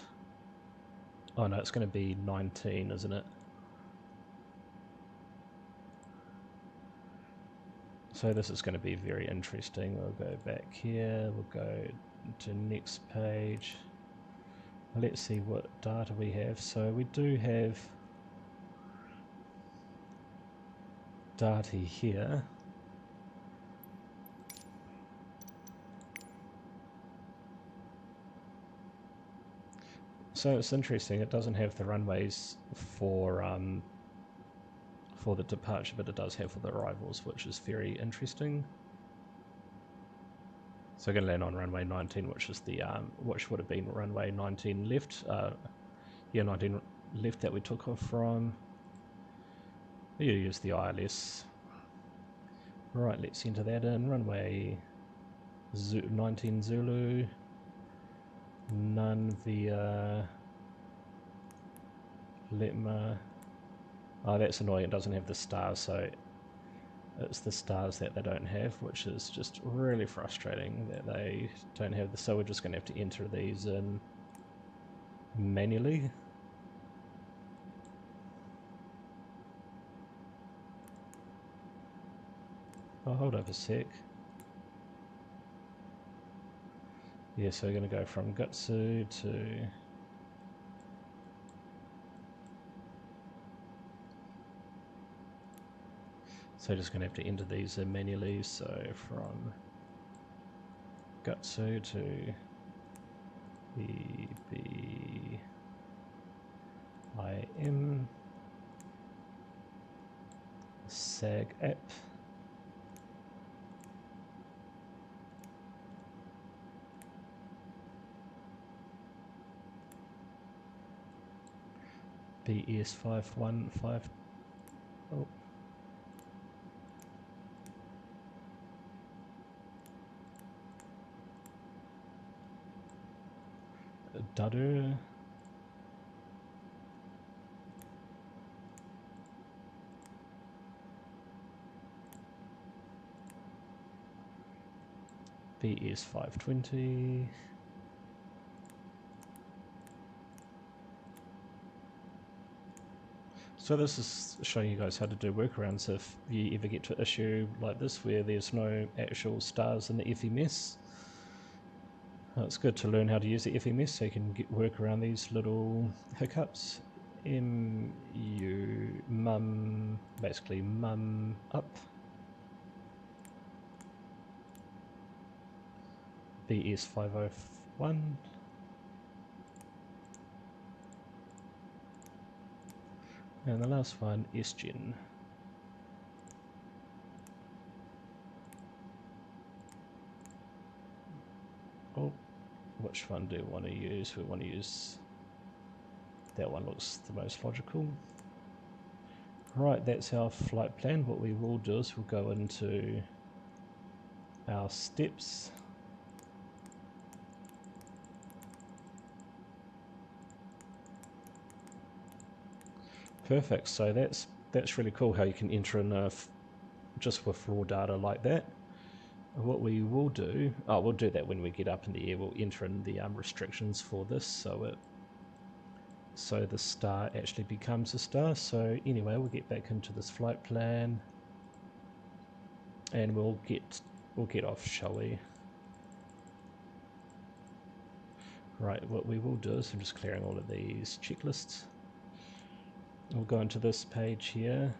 Oh no, it's going to be 19, isn't it? So this is going to be very interesting. We'll go back here, we'll go to next page. Let's see what data we have. So we do have data here. So it's interesting, it doesn't have the runways for the departure, but it does have for the arrivals, which is very interesting. So we're going to land on runway 19, which is the which would have been runway 19 left. 19 left that we took off from. You use the ILS. Right, let's enter that in. Runway 19 Zulu. None via Letma. Oh, that's annoying. It doesn't have the stars, so it's the stars that they don't have, which is just really frustrating that they don't have the. So we're just going to have to enter these in manually. Oh, hold up a sec. Yeah, so we're going to go from Gutsu to So just going to have to enter these in manually. So from Gutsu to BBIM SAG app. BES515. Oh. Dadu. BES520. So this is showing you guys how to do workarounds if you ever get to an issue like this where there's no actual stars in the FMS. It's good to learn how to use the FMS so you can work around these little hiccups. Basically mum up. BS501. And the last one is Gen. Oh, which one do we want to use? We want to use that one, looks the most logical. Right, that's our flight plan. What we will do is we'll go into our steps. Perfect, so that's really cool how you can enter in just with raw data like that. What we will do, we'll do that when we get up in the air. We'll enter in the restrictions for this so the star actually becomes a star. So anyway, we'll get back into this flight plan and we'll get off, shall we? Right, what we will do is I'm just clearing all of these checklists. We'll go into this page here.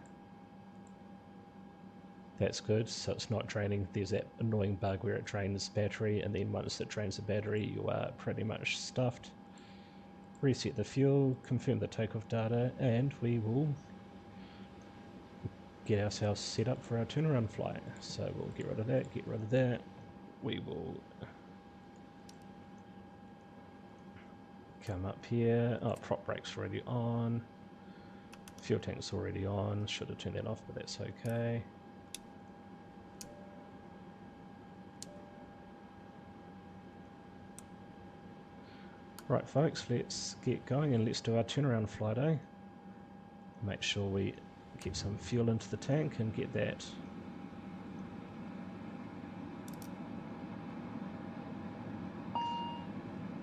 That's good, so it's not draining. There's that annoying bug where it drains battery, and then once it drains the battery, you are pretty much stuffed. Reset the fuel, confirm the takeoff data, and we will get ourselves set up for our turnaround flight. So we'll get rid of that, get rid of that. We will come up here. Oh, prop brake's already on. Fuel tank's already on. Should have turned that off, but that's okay. Right folks, let's get going and let's do our turnaround flight, eh? Make sure we get some fuel into the tank and get that.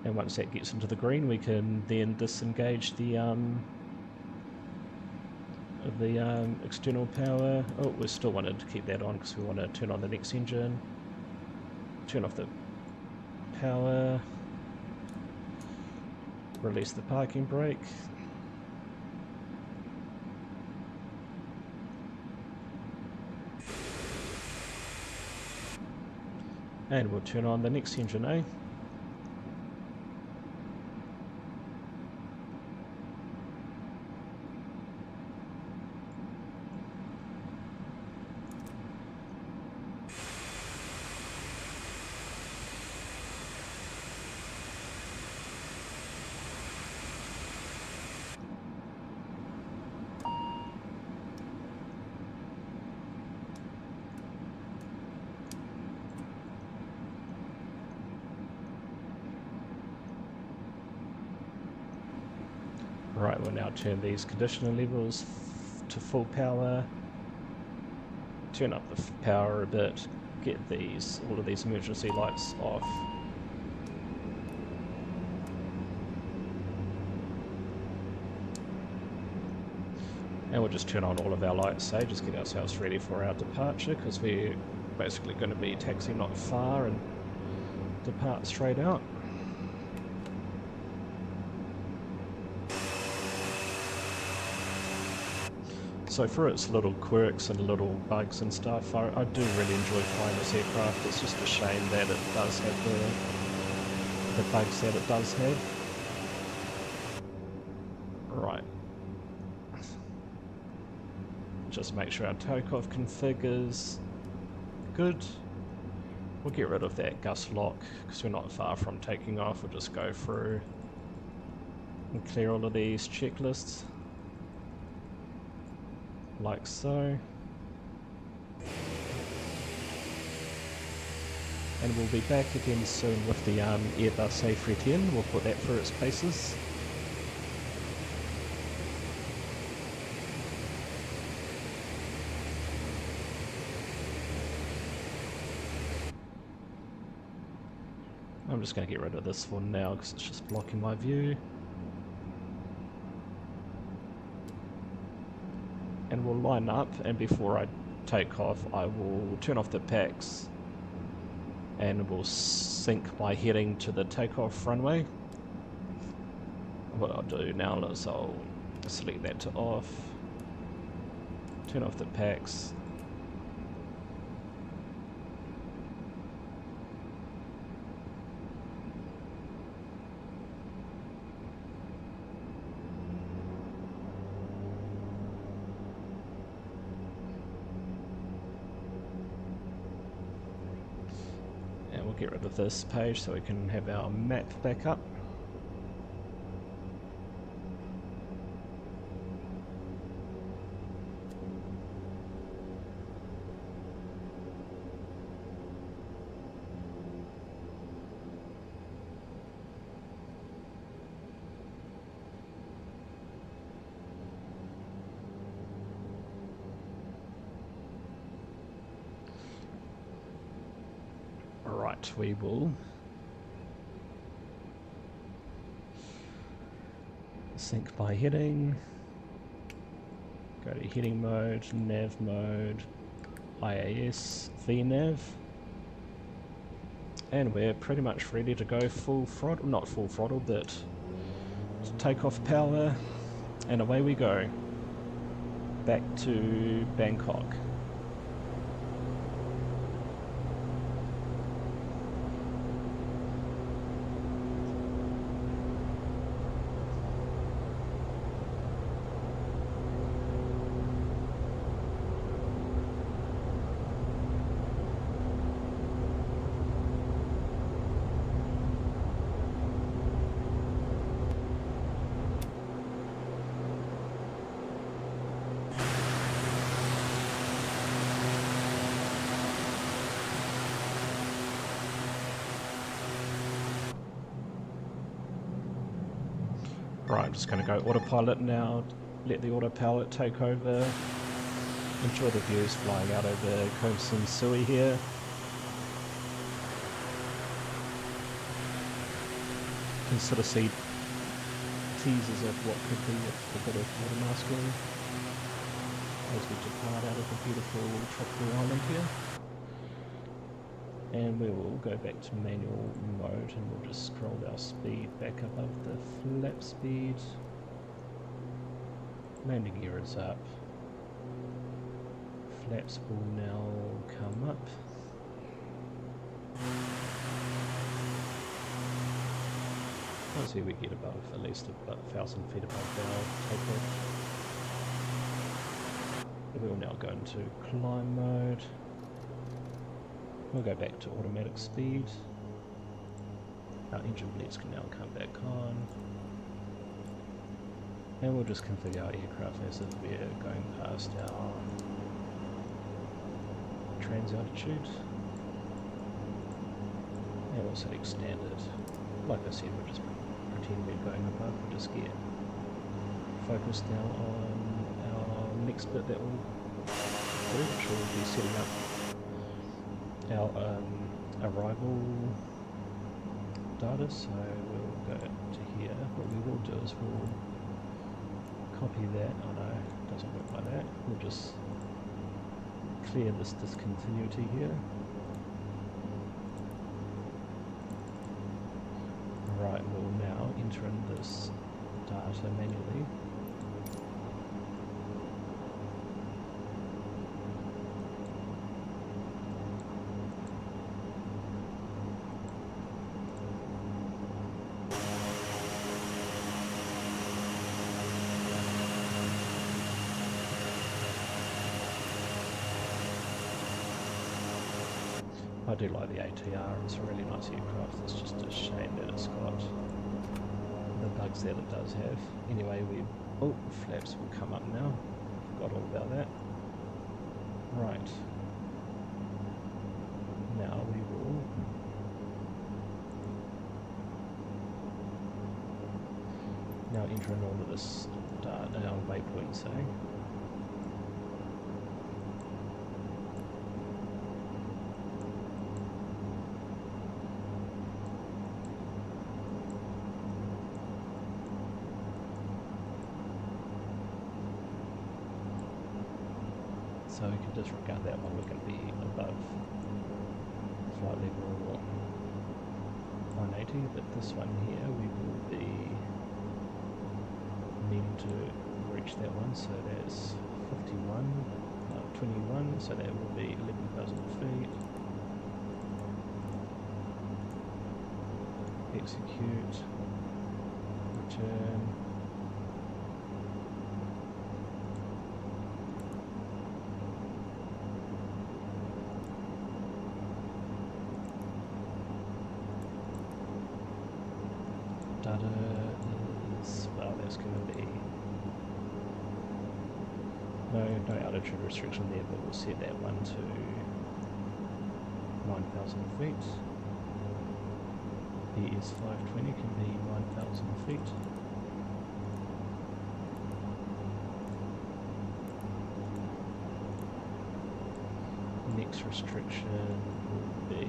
And once that gets into the green, we can then disengage the external power. Oh, we still wanted to keep that on because we want to turn on the next engine. Turn off the power. Release the parking brake. And we'll turn on the next engine, eh? Right, we'll now turn these conditioner levels to full power, turn up the power a bit, get all of these emergency lights off. And we'll just turn on all of our lights, say, just get ourselves ready for our departure, because we're basically going to be taxiing not far and depart straight out. So for its little quirks and little bugs and stuff, I do really enjoy flying this aircraft. It's just a shame that it does have the bugs that it does have. Right. Just make sure our takeoff config is good. We'll get rid of that gust lock because we're not far from taking off. We'll just go through and clear all of these checklists. Like so. And we'll be back again soon with the Airbus A310. We'll put that through its paces. I'm just going to get rid of this for now because it's just blocking my view. And we'll line up, and before I take off I will turn off the packs and we'll sync my heading to the takeoff runway. What I'll do now is I'll select that to off, turn off the packs, get rid of this page so we can have our map back up. Right, we will sync by heading, go to heading mode, nav mode, IAS, VNav, and we're pretty much ready to go full throttle, not full throttle, but takeoff power, and away we go, back to Bangkok. Right, I'm just going to go autopilot now, let the autopilot take over. Enjoy the views flying out over Ko Samui here. You can sort of see teasers of what could be a bit of water masking as we depart out of the beautiful tropical island here. And we will go back to manual mode and we'll just scroll our speed back above the flap speed. Landing gear is up. Flaps will now come up. Once we get above, at least about 1,000 feet above our takeoff. We will now go into climb mode. We'll go back to automatic speed. Our engine bleeds can now come back on. And we'll just configure our aircraft as if we're going past our trans altitude. And we'll select standard. Like I said, we'll just pretend we're going above. We'll just get focused now on our next bit that we'll do, which will be setting up our arrival data. So we'll go to here. What we will do is we'll copy that. Oh no, it doesn't work like that. We'll just clear this discontinuity here. Right, we'll now enter in this data manually. I do like the ATR, it's a really nice aircraft, it's just a shame that it's got the bugs that it does have. Anyway, oh, flaps will come up now, forgot all about that. Right, now we will enter in all of this data on waypoint saying. So we can disregard that one, we're going to be above flight level 180, but this one here we will be needing to reach that one, so that's 21, so that will be 11,000 feet. Execute, return. Data is, well, there's going to be no altitude restriction there, but we'll set that one to 9,000 feet. The S520 can be 9,000 feet. Next restriction will be,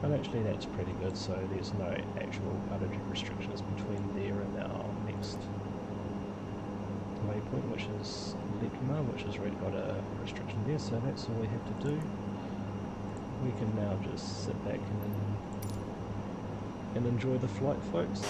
well, actually that's pretty good, so there's no actual altitude restrictions between there and our next waypoint, which is Ladakh, which has already got a restriction there, so that's all we have to do. We can now just sit back and enjoy the flight, folks.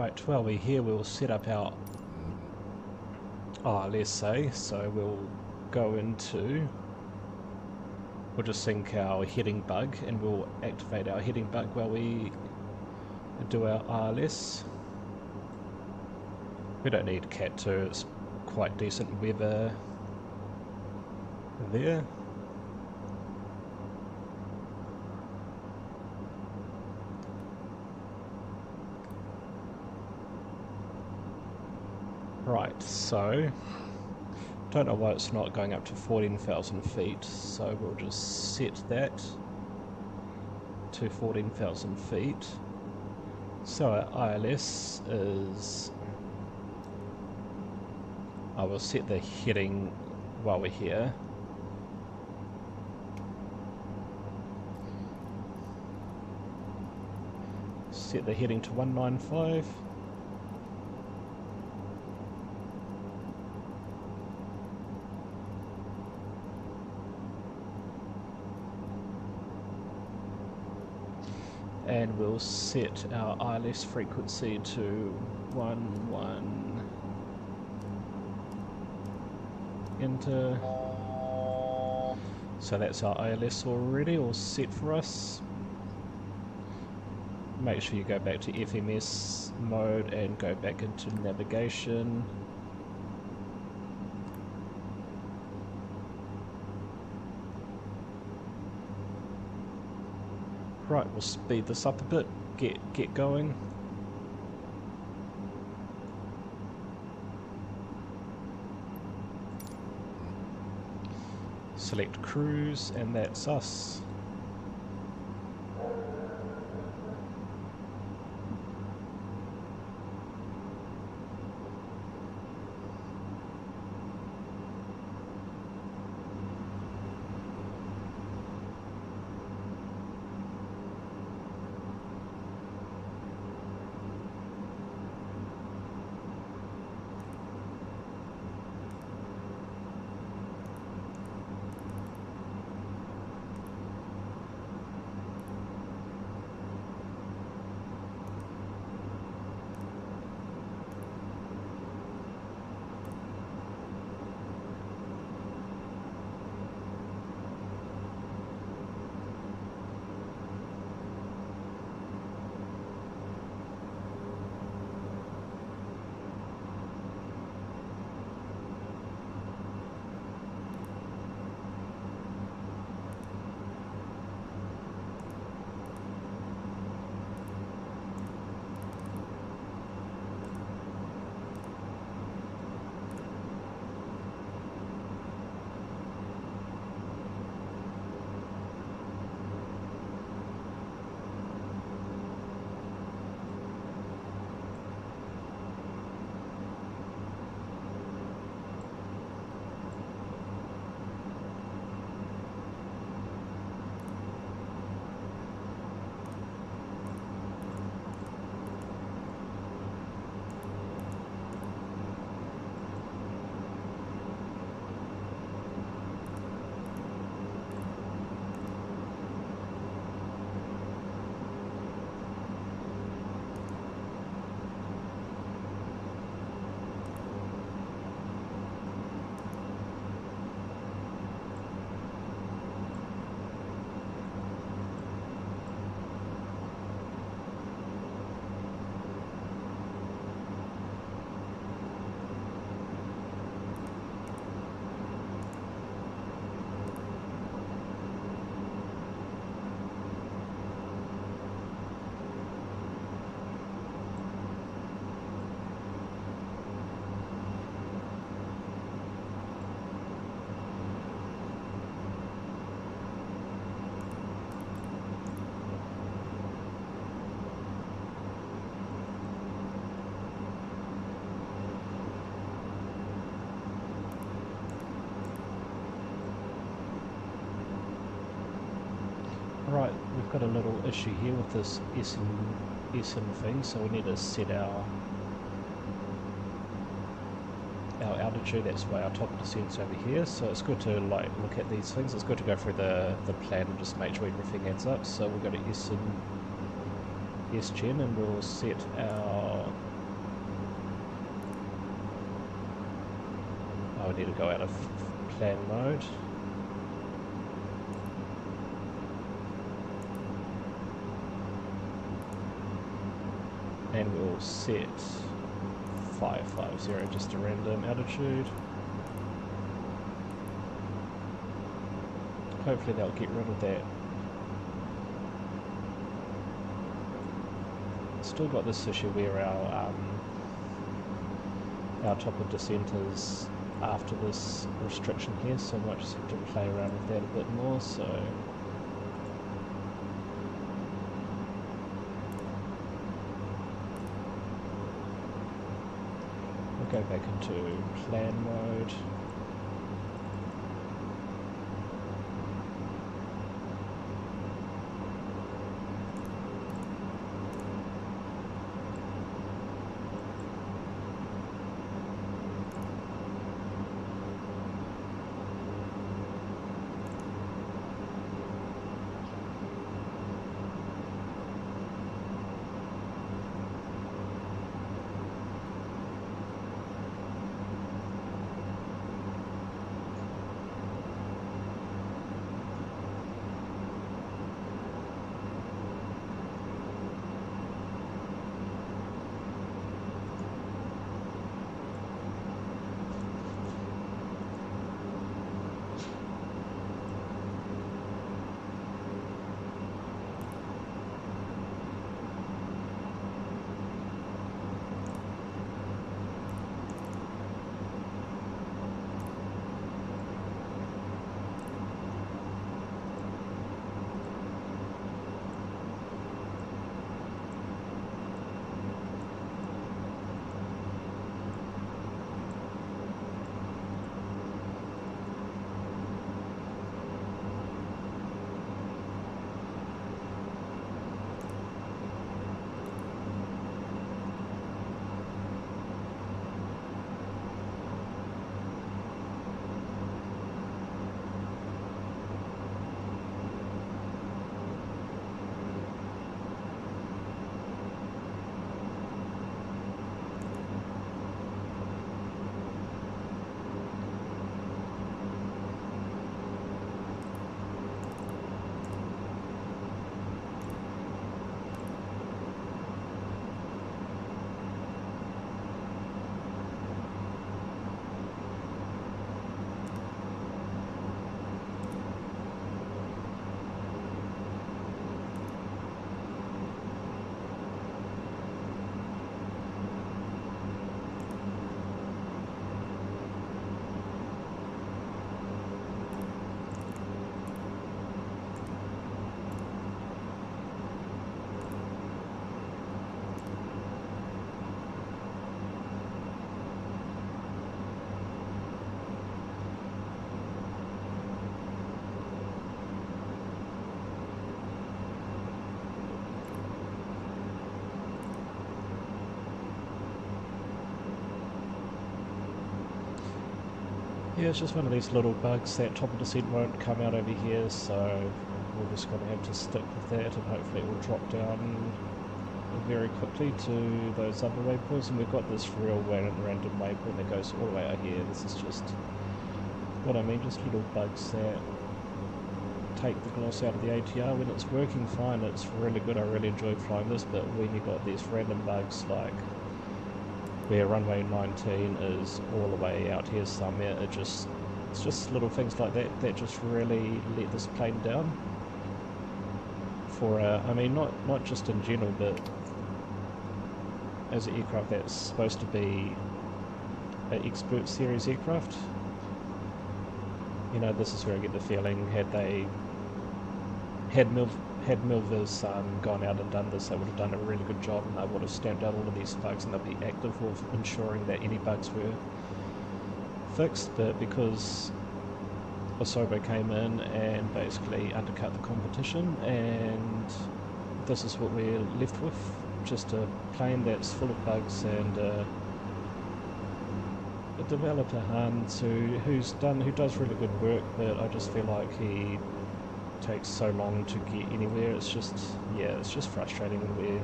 Right, while we're here we'll set up our let's say, so we'll go into, we'll just sync our heading bug and we'll activate our heading bug while we do our RLS. We don't need Cat 2, it's quite decent weather there. Right, so don't know why it's not going up to 14,000 feet, so we'll just set that to 14,000 feet. So our ILS is, I will set the heading while we're here. Set the heading to 195. And we'll set our ILS frequency to 11. Enter. So that's our ILS already all set for us. Make sure you go back to FMS mode and go back into navigation. Right, we'll speed this up a bit, get going. Select cruise, and that's us. Right, we've got a little issue here with this SN thing, so we need to set our altitude. That's why our top descent's over here. So it's good to like look at these things. It's good to go through the plan and just make sure everything adds up. So we'll go to SGen and we'll set our I need to go out of plan mode. And we'll set 550, just a random altitude. Hopefully they'll get rid of that. Still got this issue where our top of descent is after this restriction here, so I might just have to play around with that a bit more. So we'll go back into plan mode. Yeah, it's just one of these little bugs. That top of descent won't come out over here, so we're just going to have to stick with that, and hopefully it will drop down very quickly to those other waypoints. And we've got this real random waypoint that goes all the way out here. This is just what I mean, just little bugs that take the gloss out of the ATR. When it's working fine, it's really good. I really enjoy flying this, but when you've got these random bugs like where runway 19 is all the way out here somewhere, it's just little things like that that just really let this plane down. For I mean, not just in general, but as an aircraft that's supposed to be an expert series aircraft. You know, this is where I get the feeling had Milvers gone out and done this, they would have done a really good job, and they would have stamped out all of these bugs, and they'll be active with ensuring that any bugs were fixed. But because Asobo came in and basically undercut the competition, and this is what we're left with, just a plane that's full of bugs, and a developer Hans who does really good work, but I just feel like he takes so long to get anywhere. It's just, yeah, it's just frustrating when we're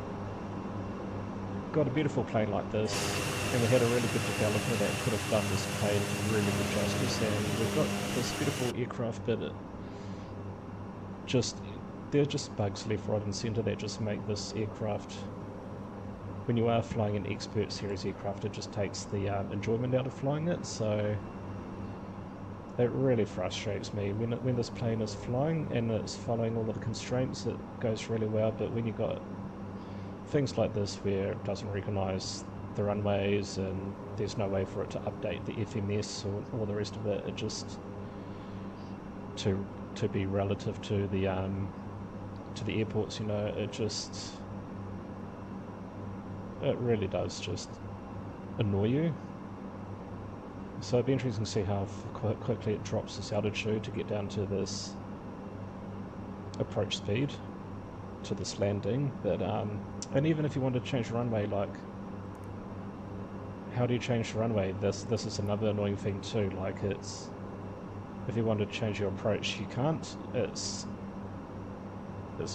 got a beautiful plane like this, and we had a really good developer that could have done this plane really good justice, and we've got this beautiful aircraft, but there are just bugs left, right and centre that just make this aircraft, when you are flying an expert series aircraft, it just takes the enjoyment out of flying it. So it really frustrates me when this plane is flying and it's following all of the constraints. It goes really well, but when you got things like this where it doesn't recognise the runways and there's no way for it to update the FMS or all the rest of it, it just to be relative to the airports, you know, it really does just annoy you. So it'd be interesting to see how quickly it drops this altitude to get down to this approach speed, to this landing. But and even if you want to change the runway, like, how do you change the runway? This is another annoying thing too. Like, it's, if you want to change your approach, you can't. It's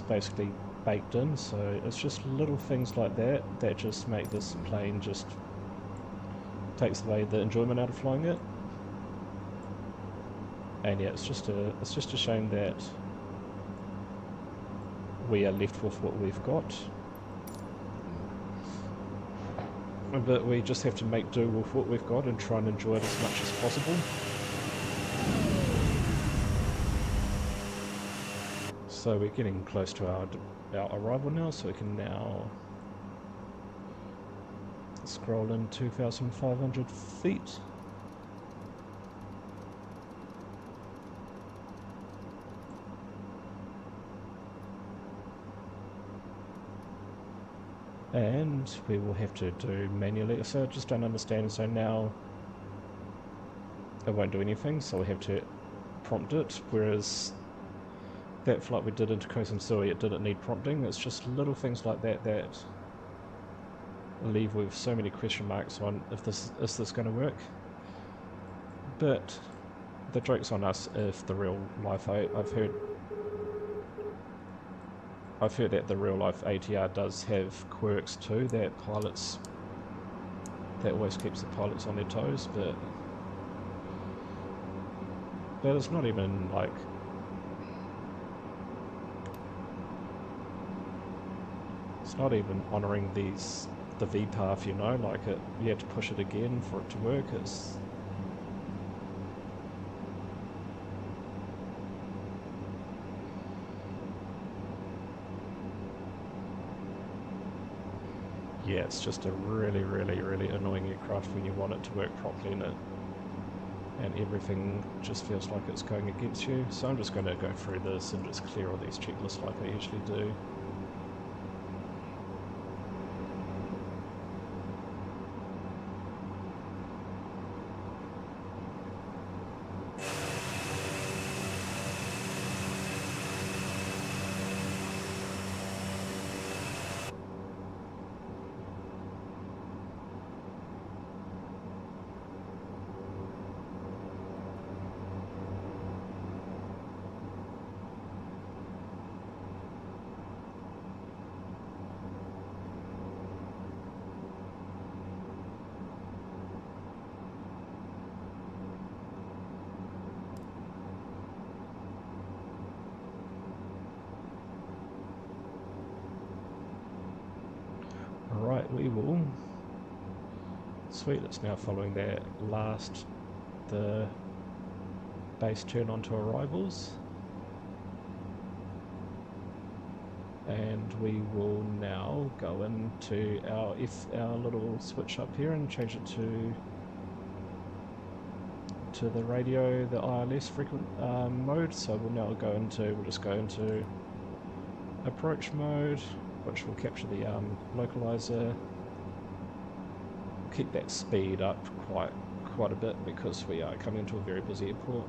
basically baked in. So it's just little things like that that just make this plane just takes away the enjoyment out of flying it. And yeah, it's just a shame that we are left with what we've got. But we just have to make do with what we've got and try and enjoy it as much as possible. So we're getting close to our arrival now, so we can now scroll in 2,500 feet. And we will have to do manually, so I just don't understand. So now it won't do anything, so we have to prompt it, whereas that flight we did into Ko Samui, it didn't need prompting. It's just little things like that that leave with so many question marks on if this is going to work. But the joke's on us if the real life, I've heard that the real life ATR does have quirks too, that always keeps the pilots on their toes, but it's not even like, it's not even honouring the V path, you know, like you have to push it again for it to work. Yeah, it's just a really, really, really annoying aircraft when you want it to work properly in it, and everything just feels like it's going against you. So I'm just going to go through this and just clear all these checklists like I usually do. Right, we will. Sweet, it's now following that the base turn onto arrivals. And we will now go into our little switch up here and change it to the radio, the ILS frequent mode. So we'll just go into approach mode, which will capture the localizer. Keep that speed up quite a bit because we are coming into a very busy airport.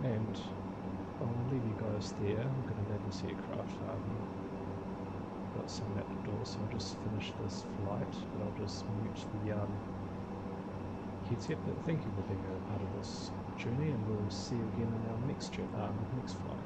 And I'll leave you guys there. I'm going to land this aircraft got someone at the door, so I'll just finish this flight, but I'll just mute the headset. But thank you for being a part of this journey, and we'll see you again in our next flight.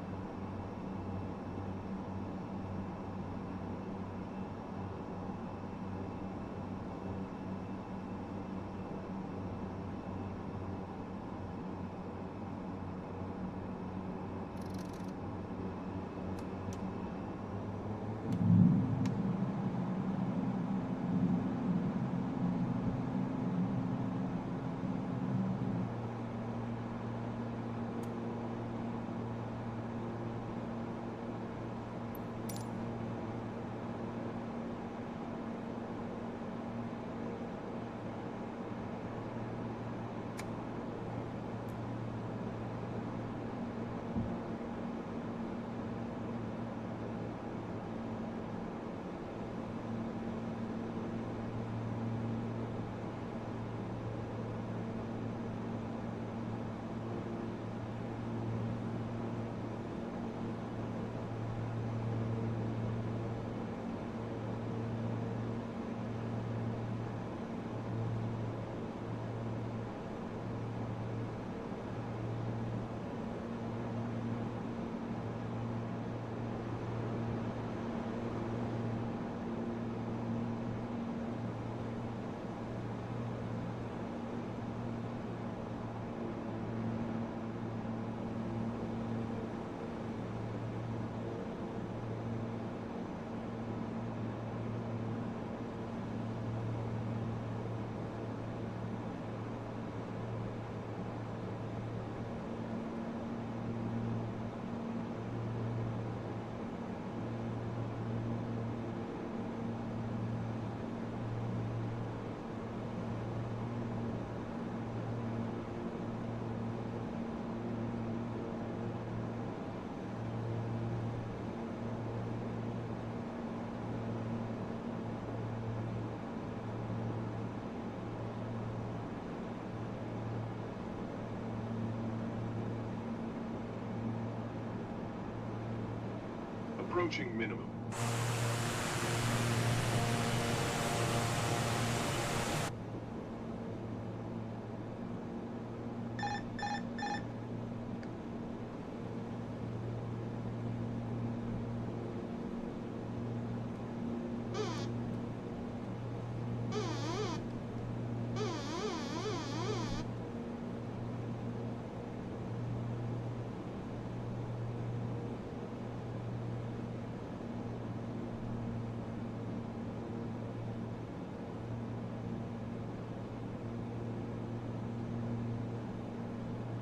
Approaching minimum.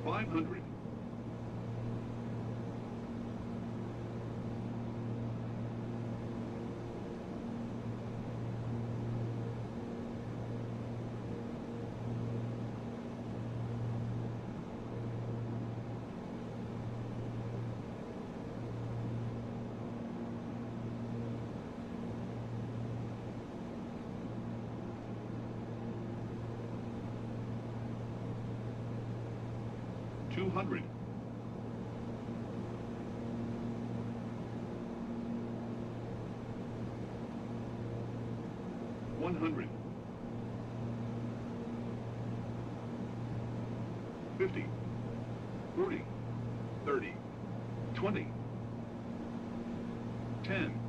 $500. 200. 100. 50. 40. 30. 20. 10.